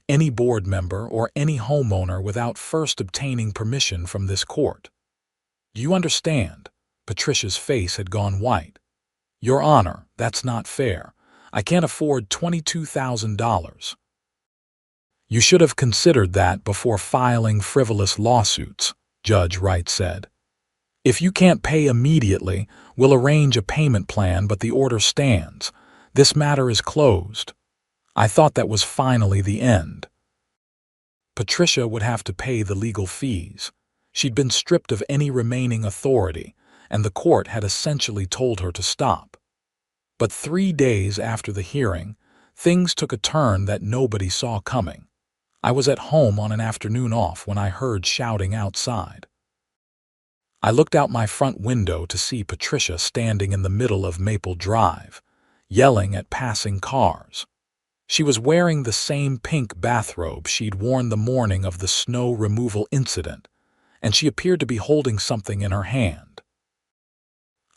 S1: any board member, or any homeowner without first obtaining permission from this court. Do you understand? Patricia's face had gone white. Your Honor, that's not fair. I can't afford $22,000. You should have considered that before filing frivolous lawsuits, Judge Wright said. If you can't pay immediately, we'll arrange a payment plan, but the order stands. This matter is closed. I thought that was finally the end. Patricia would have to pay the legal fees. She'd been stripped of any remaining authority, and the court had essentially told her to stop. But 3 days after the hearing, things took a turn that nobody saw coming. I was at home on an afternoon off when I heard shouting outside. I looked out my front window to see Patricia standing in the middle of Maple Drive, yelling at passing cars. She was wearing the same pink bathrobe she'd worn the morning of the snow removal incident, and she appeared to be holding something in her hand.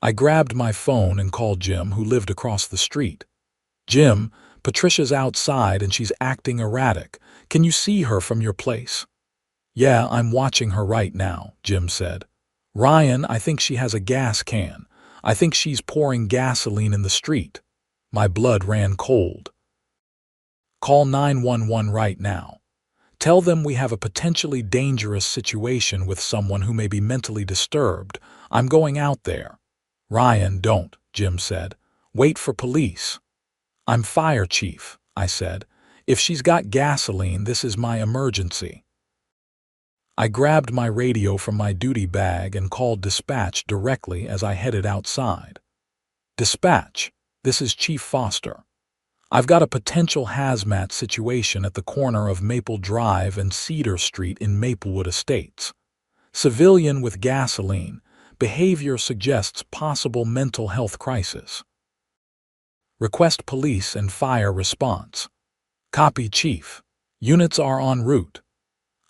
S1: I grabbed my phone and called Jim, who lived across the street. Jim, Patricia's outside and she's acting erratic. Can you see her from your place? Yeah, I'm watching her right now, Jim said. Ryan, I think she has a gas can. I think she's pouring gasoline in the street. My blood ran cold. Call 911 right now. Tell them we have a potentially dangerous situation with someone who may be mentally disturbed. I'm going out there. Ryan, don't, Jim said. Wait for police. I'm fire chief, I said. If she's got gasoline, this is my emergency. I grabbed my radio from my duty bag and called dispatch directly as I headed outside. Dispatch, this is Chief Foster. I've got a potential hazmat situation at the corner of Maple Drive and Cedar Street in Maplewood Estates. Civilian with gasoline. Behavior suggests possible mental health crisis. Request police and fire response. Copy, Chief. Units are en route.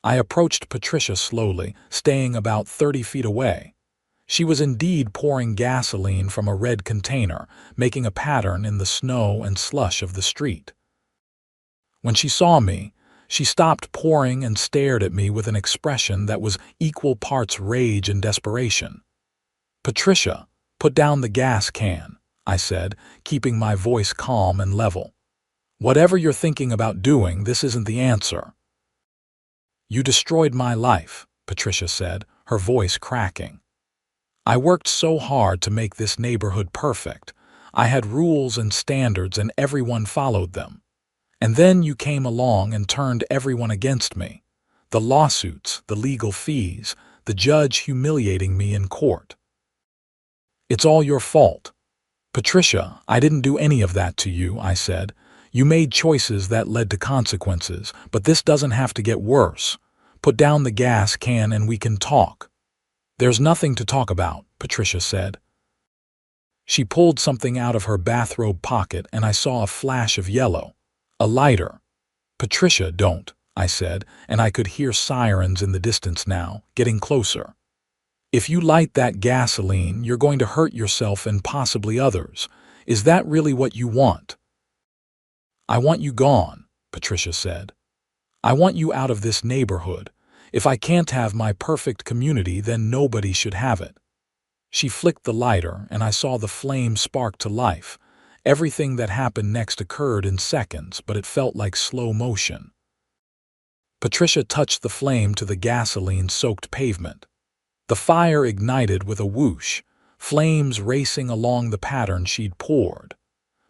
S1: I approached Patricia slowly, staying about 30 feet away. She was indeed pouring gasoline from a red container, making a pattern in the snow and slush of the street. When she saw me, she stopped pouring and stared at me with an expression that was equal parts rage and desperation. Patricia, put down the gas can, I said, keeping my voice calm and level. Whatever you're thinking about doing, this isn't the answer. You destroyed my life, Patricia said, her voice cracking. I worked so hard to make this neighborhood perfect. I had rules and standards and everyone followed them. And then you came along and turned everyone against me. The lawsuits, the legal fees, the judge humiliating me in court. It's all your fault. Patricia, I didn't do any of that to you, I said. You made choices that led to consequences, but this doesn't have to get worse. Put down the gas can and we can talk. There's nothing to talk about, Patricia said. She pulled something out of her bathrobe pocket and I saw a flash of yellow. A lighter. Patricia, don't, I said, and I could hear sirens in the distance now, getting closer. If you light that gasoline, you're going to hurt yourself and possibly others. Is that really what you want? I want you gone, Patricia said. I want you out of this neighborhood. If I can't have my perfect community, then nobody should have it. She flicked the lighter, and I saw the flame spark to life. Everything that happened next occurred in seconds, but it felt like slow motion. Patricia touched the flame to the gasoline-soaked pavement. The fire ignited with a whoosh, flames racing along the pattern she'd poured.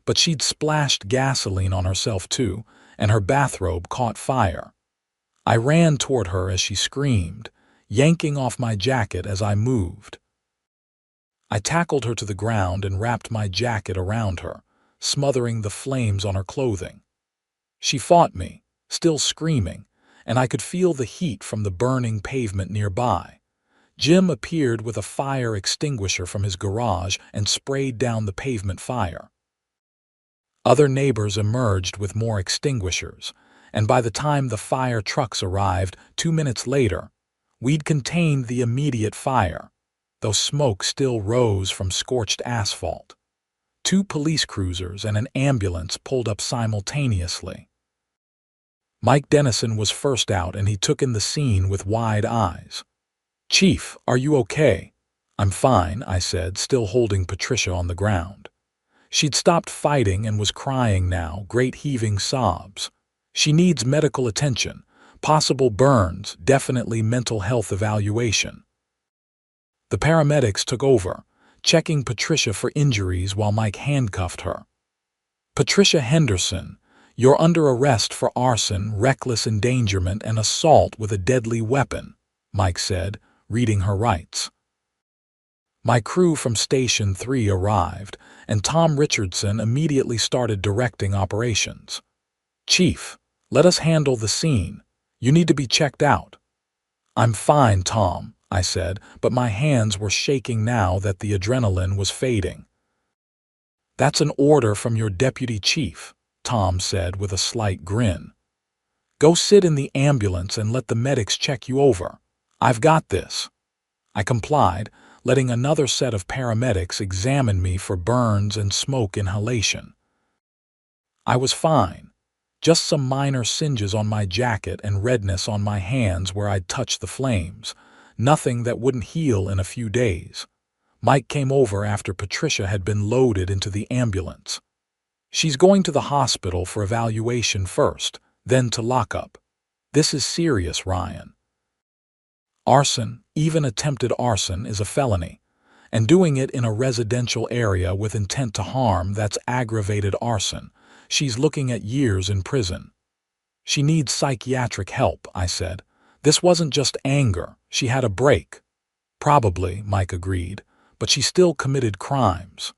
S1: But she'd splashed gasoline on herself too, and her bathrobe caught fire. I ran toward her as she screamed, yanking off my jacket as I moved. I tackled her to the ground and wrapped my jacket around her, smothering the flames on her clothing. She fought me, still screaming, and I could feel the heat from the burning pavement nearby. Jim appeared with a fire extinguisher from his garage and sprayed down the pavement fire. Other neighbors emerged with more extinguishers, and by the time the fire trucks arrived 2 minutes later, we'd contained the immediate fire, though smoke still rose from scorched asphalt. 2 police cruisers and an ambulance pulled up simultaneously. Mike Dennison was first out, and he took in the scene with wide eyes. "Chief, are you okay?" "I'm fine," I said, still holding Patricia on the ground. She'd stopped fighting and was crying now, great heaving sobs. "She needs medical attention, possible burns, definitely mental health evaluation." The paramedics took over, checking Patricia for injuries while Mike handcuffed her. "Patricia Henderson, you're under arrest for arson, reckless endangerment, and assault with a deadly weapon," Mike said, reading her rights. My crew from Station 3 arrived, and Tom Richardson immediately started directing operations. "Chief, let us handle the scene. You need to be checked out." "I'm fine, Tom," I said, but my hands were shaking now that the adrenaline was fading. "That's an order from your deputy chief," Tom said with a slight grin. "Go sit in the ambulance and let the medics check you over. I've got this." I complied, letting another set of paramedics examine me for burns and smoke inhalation. I was fine, just some minor singes on my jacket and redness on my hands where I'd touched the flames, nothing that wouldn't heal in a few days. Mike came over after Patricia had been loaded into the ambulance. "She's going to the hospital for evaluation first, then to lockup. This is serious, Ryan. Arson, even attempted arson, is a felony, and doing it in a residential area with intent to harm, that's aggravated arson. She's looking at years in prison." "She needs psychiatric help," I said. "This wasn't just anger, she had a break." "Probably," Mike agreed, "but she still committed crimes.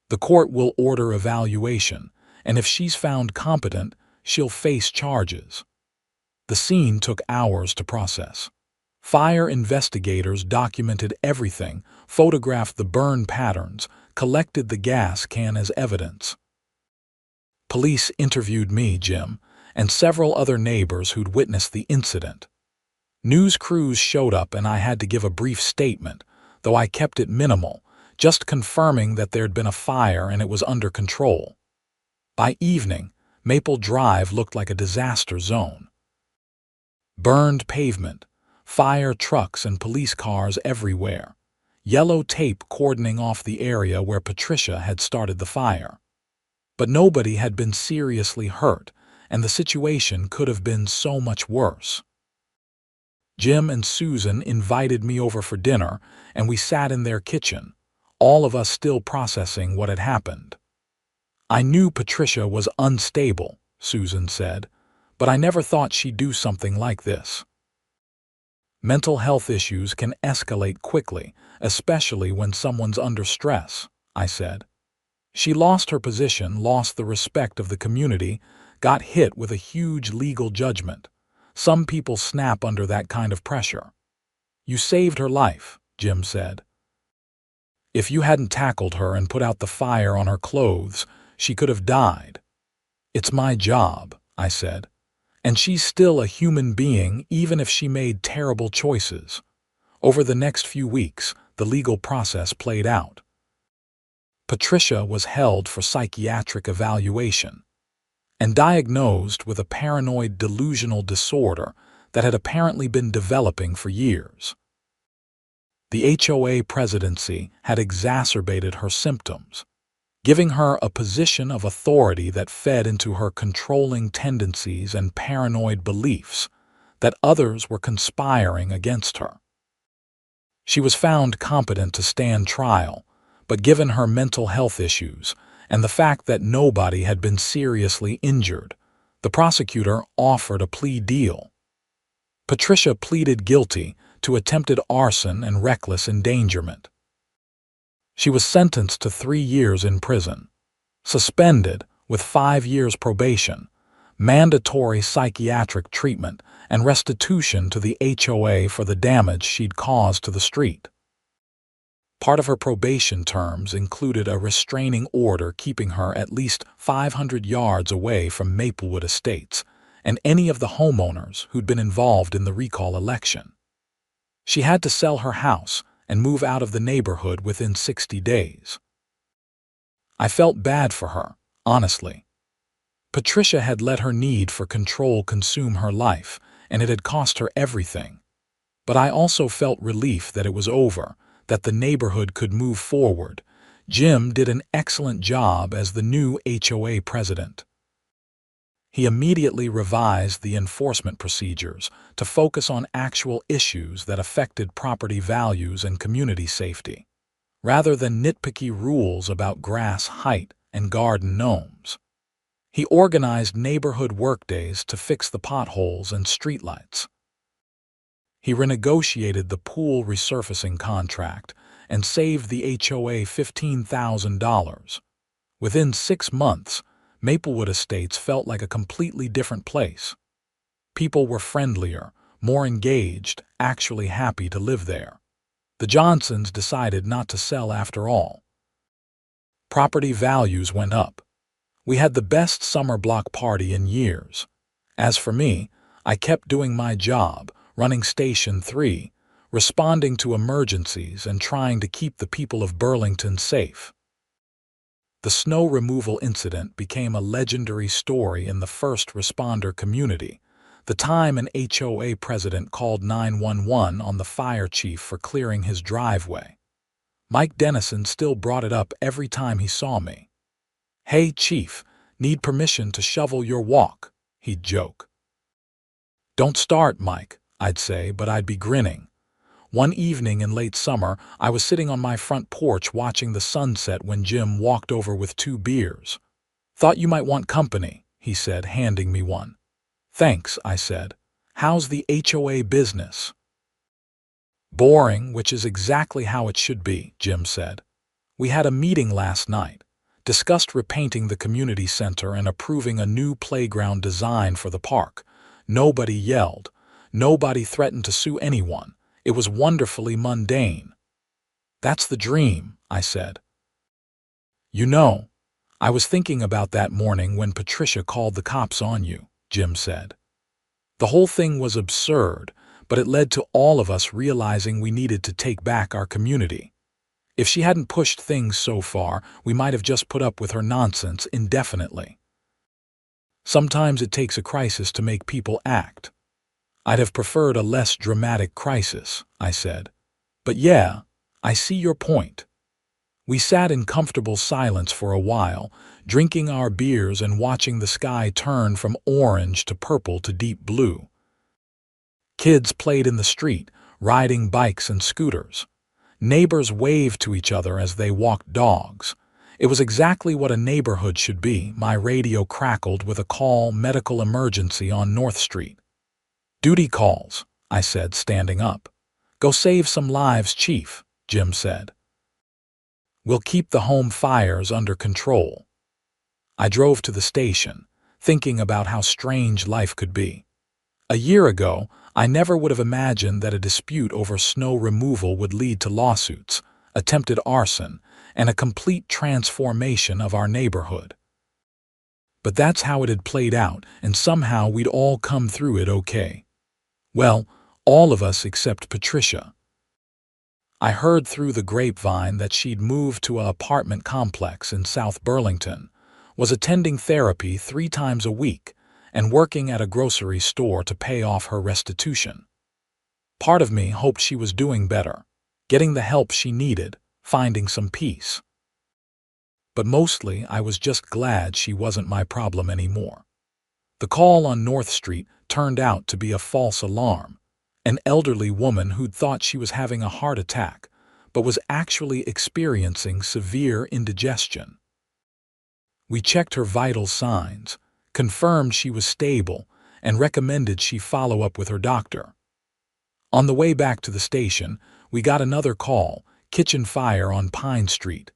S1: The court will order evaluation, and if she's found competent, she'll face charges." The scene took hours to process. Fire investigators documented everything, photographed the burn patterns, collected the gas can as evidence. Police interviewed me, Jim, and several other neighbors who'd witnessed the incident. News crews showed up and I had to give a brief statement, though I kept it minimal, just confirming that there'd been a fire and it was under control. By evening, Maple Drive looked like a disaster zone. Burned pavement, fire trucks and police cars everywhere, yellow tape cordoning off the area where Patricia had started the fire. But nobody had been seriously hurt, and the situation could have been so much worse. Jim and Susan invited me over for dinner, and we sat in their kitchen, all of us still processing what had happened. "I knew Patricia was unstable," Susan said, "but I never thought she'd do something like this." "Mental health issues can escalate quickly, especially when someone's under stress," I said. "She lost her position, lost the respect of the community, got hit with a huge legal judgment. Some people snap under that kind of pressure." "You saved her life," Jim said. "If you hadn't tackled her and put out the fire on her clothes, she could have died." "It's my job," I said. "And she's still a human being even if she made terrible choices." Over the next few weeks, the legal process played out. Patricia was held for psychiatric evaluation and diagnosed with a paranoid delusional disorder that had apparently been developing for years. The HOA presidency had exacerbated her symptoms, giving her a position of authority that fed into her controlling tendencies and paranoid beliefs that others were conspiring against her. She was found competent to stand trial, but given her mental health issues and the fact that nobody had been seriously injured, the prosecutor offered a plea deal. Patricia pleaded guilty to attempted arson and reckless endangerment. She was sentenced to 3 years in prison, suspended with 5 years probation, mandatory psychiatric treatment, and restitution to the HOA for the damage she'd caused to the street. Part of her probation terms included a restraining order keeping her at least 500 yards away from Maplewood Estates and any of the homeowners who'd been involved in the recall election. She had to sell her house and move out of the neighborhood within 60 days. I felt bad for her, honestly. Patricia had let her need for control consume her life, and it had cost her everything. But I also felt relief that it was over, that the neighborhood could move forward. Jim did an excellent job as the new HOA president. He immediately revised the enforcement procedures to focus on actual issues that affected property values and community safety, rather than nitpicky rules about grass height and garden gnomes. He organized neighborhood workdays to fix the potholes and streetlights. He renegotiated the pool resurfacing contract and saved the HOA $15,000. Within 6 months, Maplewood Estates felt like a completely different place. People were friendlier, more engaged, actually happy to live there. The Johnsons decided not to sell after all. Property values went up. We had the best summer block party in years. As for me, I kept doing my job, running Station 3, responding to emergencies and trying to keep the people of Burlington safe. The snow removal incident became a legendary story in the first responder community, the time an HOA president called 911 on the fire chief for clearing his driveway. Mike Dennison still brought it up every time he saw me. "Hey, chief, need permission to shovel your walk," he'd joke. "Don't start, Mike," I'd say, but I'd be grinning. One evening in late summer, I was sitting on my front porch watching the sunset when Jim walked over with 2 beers. "Thought you might want company," he said, handing me one. "Thanks," I said. "How's the HOA business?" "Boring, which is exactly how it should be," Jim said. "We had a meeting last night, discussed repainting the community center and approving a new playground design for the park. Nobody yelled. Nobody threatened to sue anyone. It was wonderfully mundane." "That's the dream," I said. "You know, I was thinking about that morning when Patricia called the cops on you," Jim said. "The whole thing was absurd, but it led to all of us realizing we needed to take back our community. If she hadn't pushed things so far, we might have just put up with her nonsense indefinitely. Sometimes it takes a crisis to make people act." "I'd have preferred a less dramatic crisis," I said. "But yeah, I see your point." We sat in comfortable silence for a while, drinking our beers and watching the sky turn from orange to purple to deep blue. Kids played in the street, riding bikes and scooters. Neighbors waved to each other as they walked dogs. It was exactly what a neighborhood should be. My radio crackled with a call medical emergency on North Street. "Duty calls," I said, standing up. "Go save some lives, Chief," Jim said. "We'll keep the home fires under control." I drove to the station, thinking about how strange life could be. A year ago, I never would have imagined that a dispute over snow removal would lead to lawsuits, attempted arson, and a complete transformation of our neighborhood. But that's how it had played out, and somehow we'd all come through it okay. Well, all of us except Patricia. I heard through the grapevine that she'd moved to an apartment complex in South Burlington, was attending therapy 3 times a week, and working at a grocery store to pay off her restitution. Part of me hoped she was doing better, getting the help she needed, finding some peace. But mostly I was just glad she wasn't my problem anymore. The call on North Street turned out to be a false alarm. An elderly woman who'd thought she was having a heart attack, but was actually experiencing severe indigestion. We checked her vital signs, confirmed she was stable, and recommended she follow up with her doctor. On the way back to the station, we got another call, kitchen fire on Pine Street.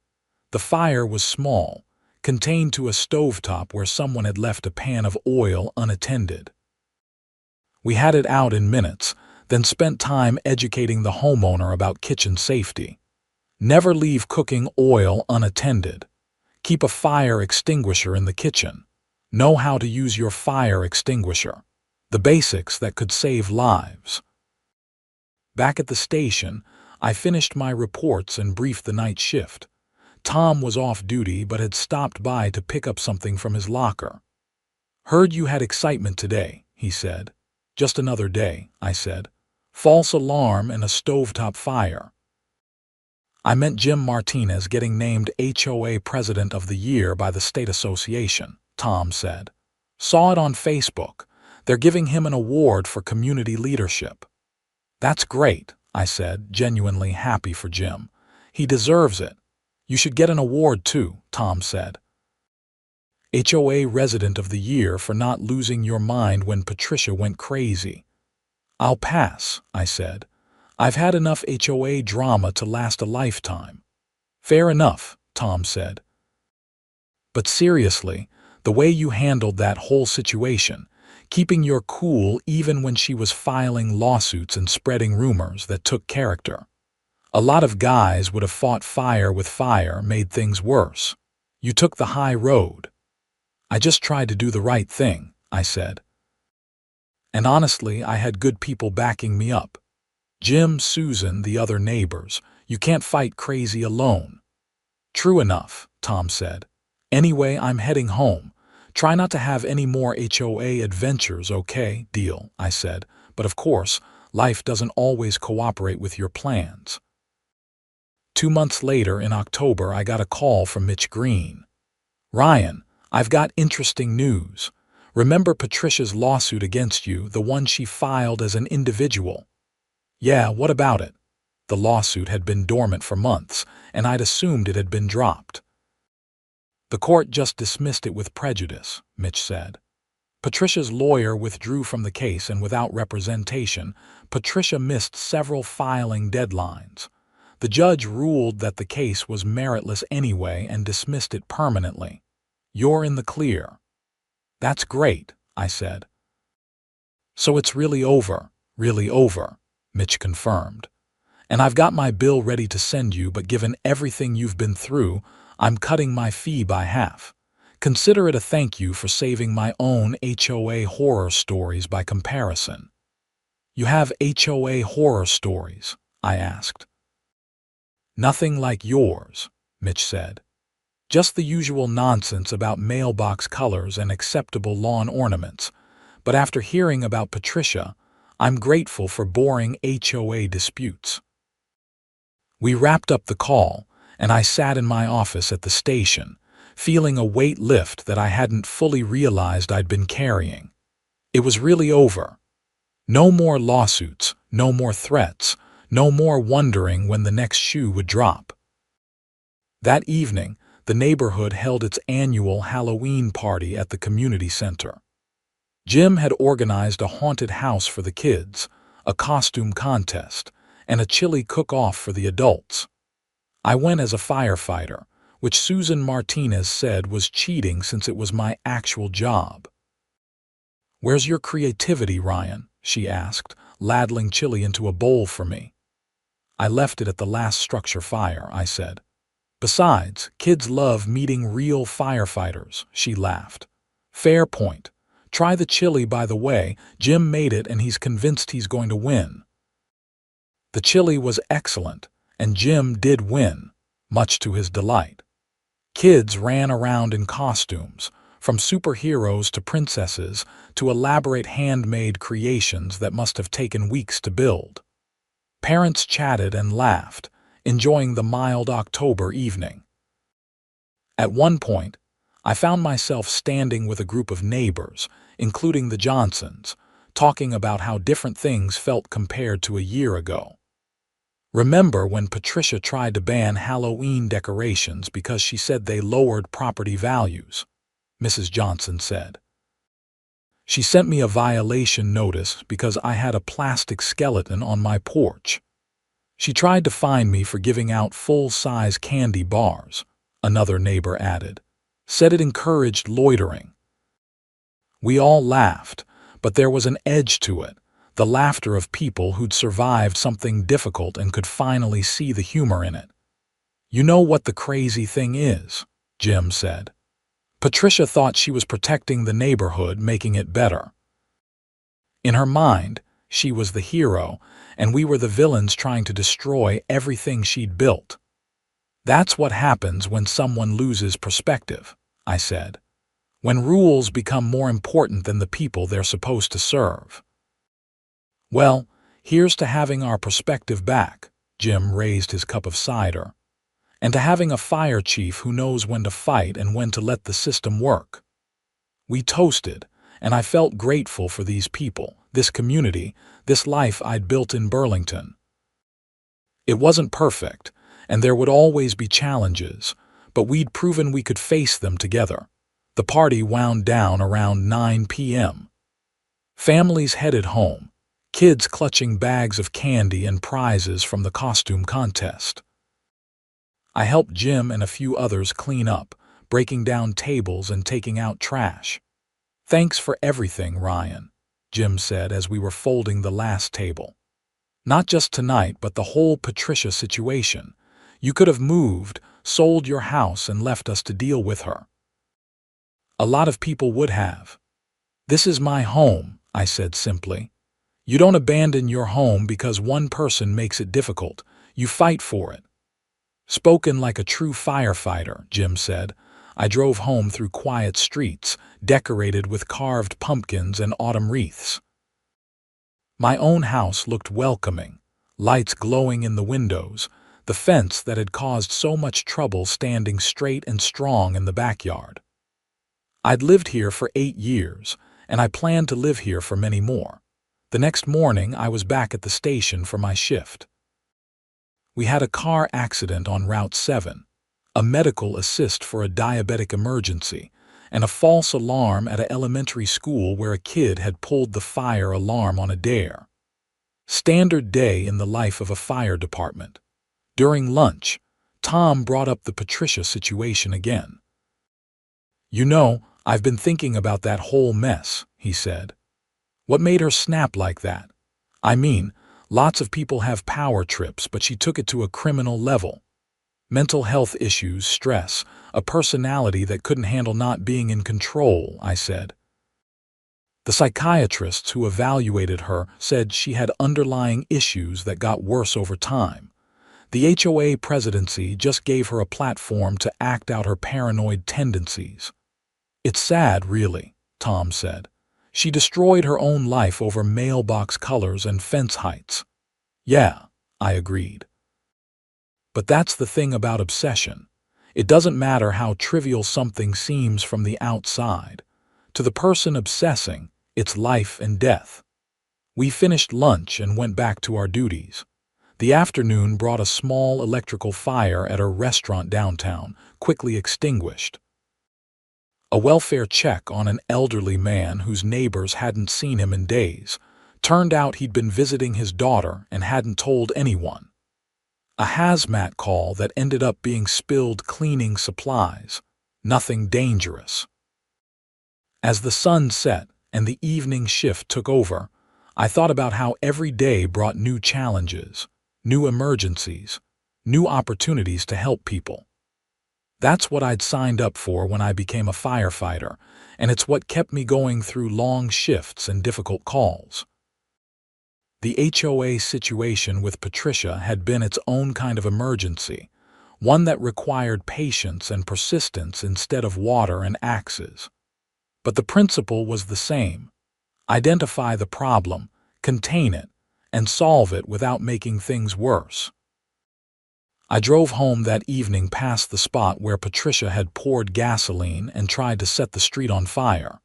S1: The fire was small, contained to a stovetop where someone had left a pan of oil unattended. We had it out in minutes, then spent time educating the homeowner about kitchen safety. Never leave cooking oil unattended. Keep a fire extinguisher in the kitchen. Know how to use your fire extinguisher. The basics that could save lives. Back at the station, I finished my reports and briefed the night shift. Tom was off duty but had stopped by to pick up something from his locker. "Heard you had excitement today," he said. "Just another day," I said. "False alarm and a stovetop fire." "I meant Jim Martinez getting named HOA President of the Year by the State Association," Tom said. "Saw it on Facebook. They're giving him an award for community leadership." "That's great," I said, genuinely happy for Jim. "He deserves it. You should get an award too," Tom said. "HOA Resident of the Year for not losing your mind when Patricia went crazy." "I'll pass," I said. "I've had enough HOA drama to last a lifetime." "Fair enough," Tom said. "But seriously, the way you handled that whole situation, keeping your cool even when she was filing lawsuits and spreading rumors that took character. A lot of guys would have fought fire with fire, made things worse. You took the high road." "I just tried to do the right thing," I said. "And honestly, I had good people backing me up. Jim, Susan, the other neighbors. You can't fight crazy alone." "True enough," Tom said. "Anyway, I'm heading home. Try not to have any more HOA adventures, okay? Deal," I said. "But of course, life doesn't always cooperate with your plans." 2 months later, in October, I got a call from Mitch Green. "Ryan, I've got interesting news. Remember Patricia's lawsuit against you, the one she filed as an individual?" "Yeah, what about it?" The lawsuit had been dormant for months, and I'd assumed it had been dropped. "The court just dismissed it with prejudice," Mitch said. "Patricia's lawyer withdrew from the case, and without representation, Patricia missed several filing deadlines. The judge ruled that the case was meritless anyway and dismissed it permanently. You're in the clear." "That's great," I said. "So it's really over," Mitch confirmed. "And I've got my bill ready to send you, but given everything you've been through, I'm cutting my fee by half. Consider it a thank you for saving my own HOA horror stories by comparison." "You have HOA horror stories?" I asked. "Nothing like yours," Mitch said. "Just the usual nonsense about mailbox colors and acceptable lawn ornaments. But after hearing about Patricia, I'm grateful for boring HOA disputes." We wrapped up the call, and I sat in my office at the station, feeling a weight lift that I hadn't fully realized I'd been carrying. It was really over. No more lawsuits, no more threats, no more wondering when the next shoe would drop. That evening, the neighborhood held its annual Halloween party at the community center. Jim had organized a haunted house for the kids, a costume contest, and a chili cook-off for the adults. I went as a firefighter, which Susan Martinez said was cheating since it was my actual job. "Where's your creativity, Ryan?" she asked, ladling chili into a bowl for me. "I left it at the last structure fire," I said. "Besides, kids love meeting real firefighters," she laughed. "Fair point. Try the chili, by the way. Jim made it and he's convinced he's going to win." The chili was excellent, and Jim did win, much to his delight. Kids ran around in costumes, from superheroes to princesses to elaborate handmade creations that must have taken weeks to build. Parents chatted and laughed, enjoying the mild October evening. At one point, I found myself standing with a group of neighbors, including the Johnsons, talking about how different things felt compared to a year ago. "Remember when Patricia tried to ban Halloween decorations because she said they lowered property values?" Mrs. Johnson said. "She sent me a violation notice because I had a plastic skeleton on my porch. She tried to fine me for giving out full-size candy bars," another neighbor added. said it encouraged loitering. We all laughed, but there was an edge to it, the laughter of people who'd survived something difficult and could finally see the humor in it. "You know what the crazy thing is," Jim said. "Patricia thought she was protecting the neighborhood, making it better. In her mind, she was the hero, and we were the villains trying to destroy everything she'd built. That's what happens when someone loses perspective," I said. "When rules become more important than the people they're supposed to serve." "Well, here's to having our perspective back," Jim raised his cup of cider, "and to having a fire chief who knows when to fight and when to let the system work." We toasted, and I felt grateful for these people, this community, this life I'd built in Burlington. It wasn't perfect, and there would always be challenges, but we'd proven we could face them together. The party wound down around 9 p.m. Families headed home, kids clutching bags of candy and prizes from the costume contest. I helped Jim and a few others clean up, breaking down tables and taking out trash. "Thanks for everything, Ryan," Jim said as we were folding the last table. "Not just tonight, but the whole Patricia situation. You could have moved, sold your house, and left us to deal with her." "A lot of people would have." "This is my home," I said simply. "You don't abandon your home because one person makes it difficult. You fight for it." "Spoken like a true firefighter," Jim said. I drove home through quiet streets, decorated with carved pumpkins and autumn wreaths. My own house looked welcoming, lights glowing in the windows, the fence that had caused so much trouble standing straight and strong in the backyard. I'd lived here for 8 years, and I planned to live here for many more. The next morning, I was back at the station for my shift. We had a car accident on Route 7, a medical assist for a diabetic emergency, and a false alarm at an elementary school where a kid had pulled the fire alarm on a dare. Standard day in the life of a fire department. During lunch, Tom brought up the Patricia situation again. "You know, I've been thinking about that whole mess," he said. "What made her snap like that? I mean, lots of people have power trips, but she took it to a criminal level. Mental health issues, stress, a personality that couldn't handle not being in control," I said. "The psychiatrists who evaluated her said she had underlying issues that got worse over time. The HOA presidency just gave her a platform to act out her paranoid tendencies." "It's sad, really," Tom said. "She destroyed her own life over mailbox colors and fence heights." "Yeah," I agreed. But that's the thing about obsession. It doesn't matter how trivial something seems from the outside. To the person obsessing, it's life and death. We finished lunch and went back to our duties. The afternoon brought a small electrical fire at a restaurant downtown, quickly extinguished. A welfare check on an elderly man whose neighbors hadn't seen him in days. Turned out he'd been visiting his daughter and hadn't told anyone. A hazmat call that ended up being spilled cleaning supplies. Nothing dangerous. As the sun set and the evening shift took over, I thought about how every day brought new challenges, new emergencies, new opportunities to help people. That's what I'd signed up for when I became a firefighter, and it's what kept me going through long shifts and difficult calls. The HOA situation with Patricia had been its own kind of emergency, one that required patience and persistence instead of water and axes. But the principle was the same: identify the problem, contain it, and solve it without making things worse. I drove home that evening past the spot where Patricia had poured gasoline and tried to set the street on fire.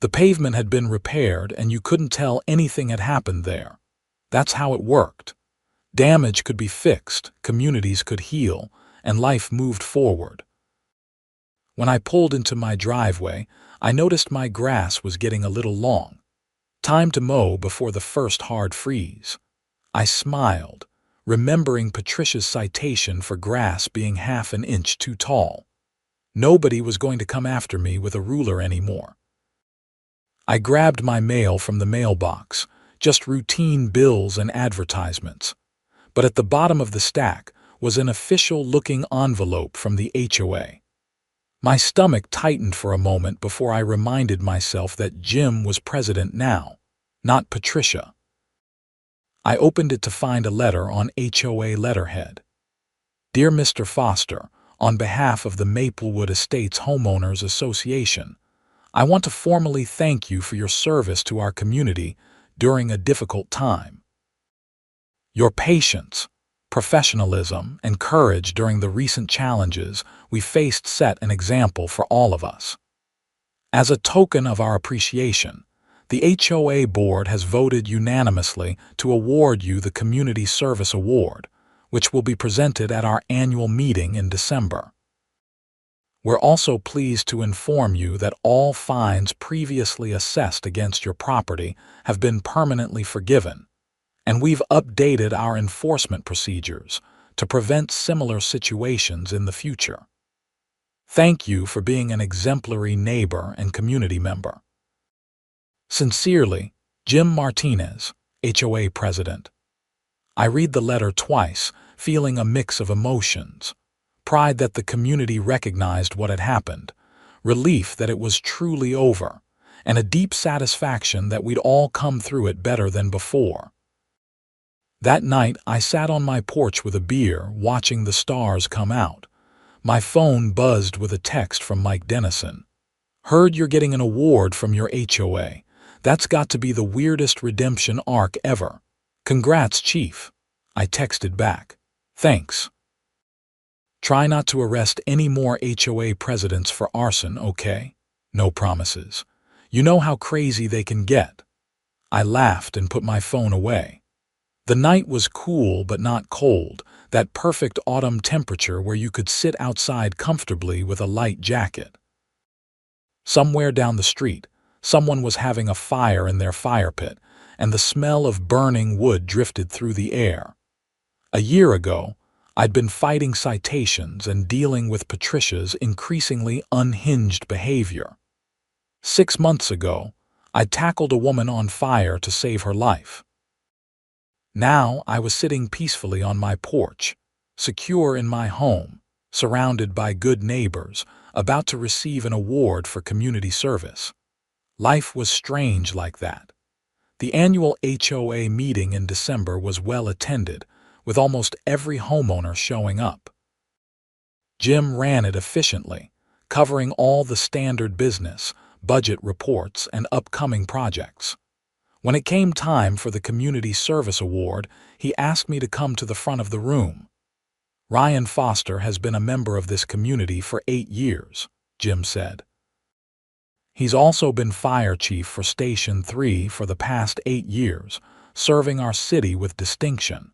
S1: The pavement had been repaired and you couldn't tell anything had happened there. That's how it worked. Damage could be fixed, communities could heal, and life moved forward. When I pulled into my driveway, I noticed my grass was getting a little long. Time to mow before the first hard freeze. I smiled, remembering Patricia's citation for grass being half an inch too tall. Nobody was going to come after me with a ruler anymore. I grabbed my mail from the mailbox, just routine bills and advertisements. But at the bottom of the stack was an official-looking envelope from the HOA. My stomach tightened for a moment before I reminded myself that Jim was president now, not Patricia. I opened it to find a letter on HOA letterhead. Dear Mr. Foster, on behalf of the Maplewood Estates Homeowners Association, I want to formally thank you for your service to our community during a difficult time. Your patience, professionalism, and courage during the recent challenges we faced set an example for all of us. As a token of our appreciation, the HOA board has voted unanimously to award you the Community Service Award, which will be presented at our annual meeting in December. We're also pleased to inform you that all fines previously assessed against your property have been permanently forgiven, and we've updated our enforcement procedures to prevent similar situations in the future. Thank you for being an exemplary neighbor and community member. Sincerely, Jim Martinez, HOA President. I read the letter twice, feeling a mix of emotions. Pride that the community recognized what had happened, relief that it was truly over, and a deep satisfaction that we'd all come through it better than before. That night, I sat on my porch with a beer, watching the stars come out. My phone buzzed with a text from Mike Dennison. Heard you're getting an award from your HOA. That's got to be the weirdest redemption arc ever. Congrats, Chief. I texted back. Thanks. Try not to arrest any more HOA presidents for arson, okay? No promises. You know how crazy they can get. I laughed and put my phone away. The night was cool but not cold, that perfect autumn temperature where you could sit outside comfortably with a light jacket. Somewhere down the street, someone was having a fire in their fire pit, and the smell of burning wood drifted through the air. A year ago, I'd been fighting citations and dealing with Patricia's increasingly unhinged behavior. 6 months ago, I tackled a woman on fire to save her life. Now I was sitting peacefully on my porch, secure in my home, surrounded by good neighbors, about to receive an award for community service. Life was strange like that. The annual HOA meeting in December was well attended, with almost every homeowner showing up. Jim ran it efficiently, covering all the standard business, budget reports, and upcoming projects. When it came time for the Community Service Award, he asked me to come to the front of the room. Ryan Foster has been a member of this community for 8 years, Jim said. He's also been fire chief for Station 3 for the past 8 years, serving our city with distinction.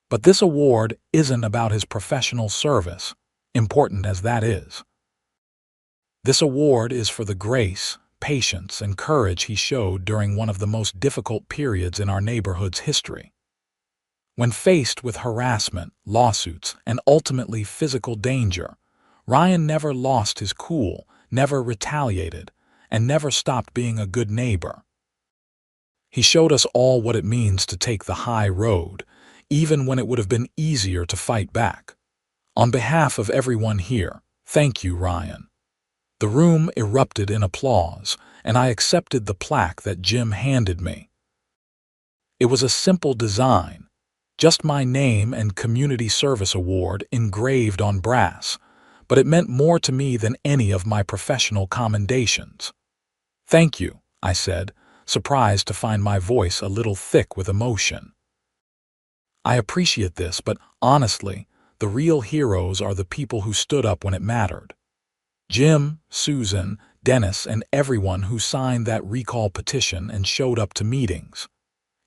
S1: But this award isn't about his professional service, important as that is. This award is for the grace, patience, and courage he showed during one of the most difficult periods in our neighborhood's history. When faced with harassment, lawsuits, and ultimately physical danger, Ryan never lost his cool, never retaliated, and never stopped being a good neighbor. He showed us all what it means to take the high road, even when it would have been easier to fight back. On behalf of everyone here, thank you, Ryan. The room erupted in applause, and I accepted the plaque that Jim handed me. It was a simple design, just my name and Community Service Award engraved on brass, but it meant more to me than any of my professional commendations. Thank you, I said, surprised to find my voice a little thick with emotion. I appreciate this, but honestly, the real heroes are the people who stood up when it mattered. Jim, Susan, Dennis, and everyone who signed that recall petition and showed up to meetings.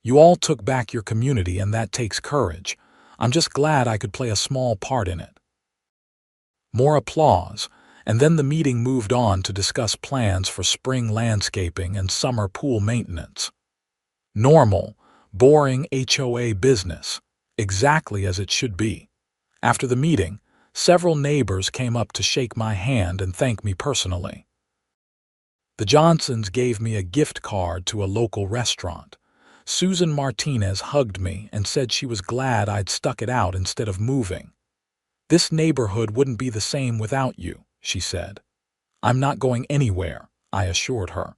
S1: You all took back your community, and that takes courage. I'm just glad I could play a small part in it. More applause, and then the meeting moved on to discuss plans for spring landscaping and summer pool maintenance. Normal, boring HOA business, exactly as it should be. After the meeting, Several neighbors came up to shake my hand and thank me personally. The Johnsons gave me a gift card to a local restaurant. Susan Martinez hugged me and said she was glad I'd stuck it out instead of moving. "This neighborhood wouldn't be the same without you," she said. "I'm not going anywhere," I assured her.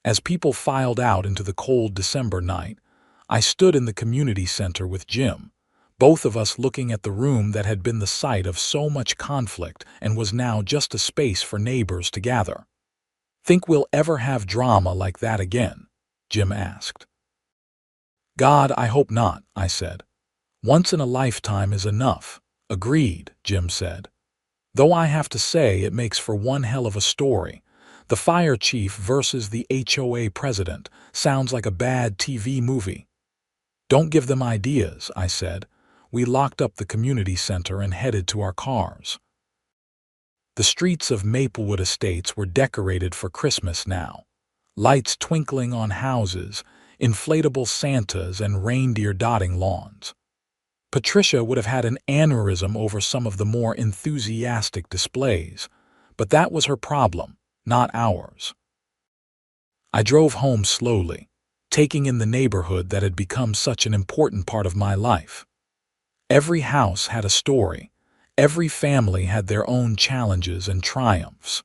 S1: As people filed out into the cold December night, I stood in the community center with Jim, both of us looking at the room that had been the site of so much conflict and was now just a space for neighbors to gather. "Think we'll ever have drama like that again?" Jim asked. "God, I hope not," I said. "Once in a lifetime is enough." "Agreed," Jim said. "Though I have to say it makes for one hell of a story. The fire chief versus the HOA president sounds like a bad TV movie." "Don't give them ideas," I said. We locked up the community center and headed to our cars. The streets of Maplewood Estates were decorated for Christmas now. Lights twinkling on houses, inflatable Santas, and reindeer dotting lawns. Patricia would have had an aneurysm over some of the more enthusiastic displays, but that was her problem, not ours. I drove home slowly, taking in the neighborhood that had become such an important part of my life. Every house had a story. Every family had their own challenges and triumphs.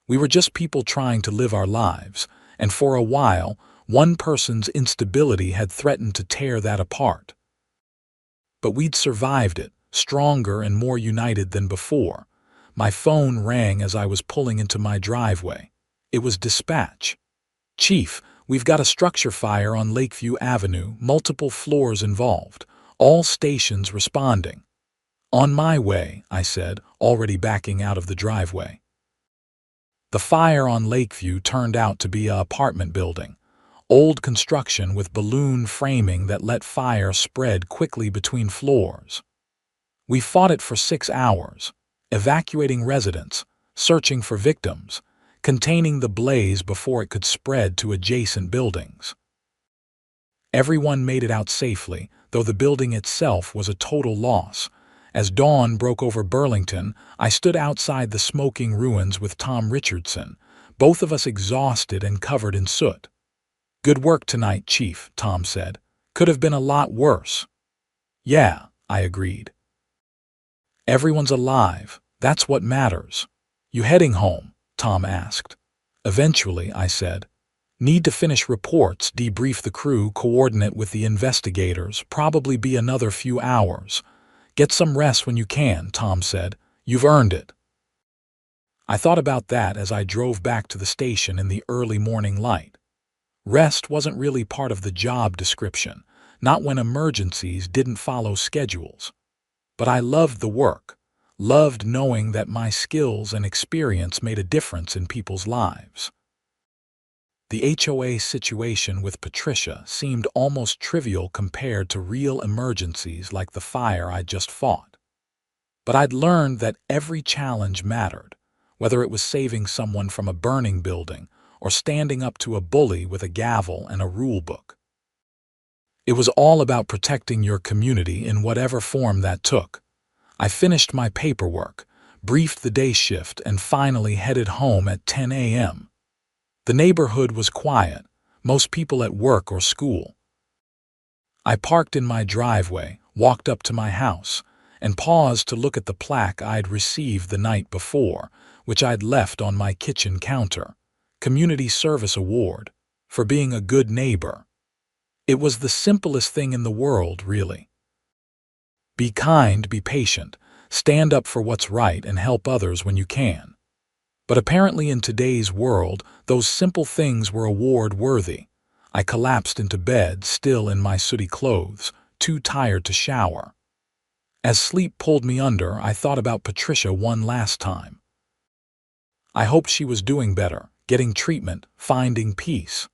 S1: We were just people trying to live our lives, and for a while, one person's instability had threatened to tear that apart. But we'd survived it, stronger and more united than before. My phone rang as I was pulling into my driveway. It was dispatch. "Chief, we've got a structure fire on Lakeview Avenue, multiple floors involved, all stations responding." "On my way," I said, already backing out of the driveway. The fire on Lakeview turned out to be an apartment building. Old construction with balloon framing that let fire spread quickly between floors. We fought it for 6 hours, evacuating residents, searching for victims, containing the blaze before it could spread to adjacent buildings. Everyone made it out safely, though the building itself was a total loss. As dawn broke over Burlington, I stood outside the smoking ruins with Tom Richardson, both of us exhausted and covered in soot. "Good work tonight, Chief," Tom said. "Could have been a lot worse." "Yeah," I agreed. "Everyone's alive. That's what matters." "You heading home?" Tom asked. "Eventually," I said. "Need to finish reports, debrief the crew, coordinate with the investigators, probably be another few hours." "Get some rest when you can," Tom said. "You've earned it." I thought about that as I drove back to the station in the early morning light. Rest wasn't really part of the job description, not when emergencies didn't follow schedules. But I loved the work, loved knowing that my skills and experience made a difference in people's lives. The HOA situation with Patricia seemed almost trivial compared to real emergencies like the fire I'd just fought. But I'd learned that every challenge mattered, whether it was saving someone from a burning building or standing up to a bully with a gavel and a rule book. It was all about protecting your community in whatever form that took. I finished my paperwork, briefed the day shift, and finally headed home at 10 a.m. The neighborhood was quiet, most people at work or school. I parked in my driveway, walked up to my house, and paused to look at the plaque I'd received the night before, which I'd left on my kitchen counter. Community Service Award, for being a good neighbor. It was the simplest thing in the world, really. Be kind, be patient, stand up for what's right, and help others when you can. But apparently in today's world, those simple things were award-worthy. I collapsed into bed, still in my sooty clothes, too tired to shower. As sleep pulled me under, I thought about Patricia one last time. I hoped she was doing better, getting treatment, finding peace.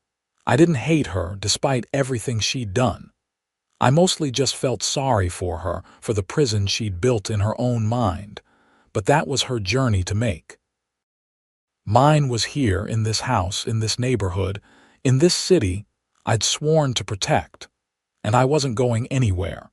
S1: I didn't hate her despite everything she'd done. I mostly just felt sorry for her, for the prison she'd built in her own mind. But that was her journey to make. Mine was here, in this house, in this neighborhood, in this city I'd sworn to protect. And I wasn't going anywhere.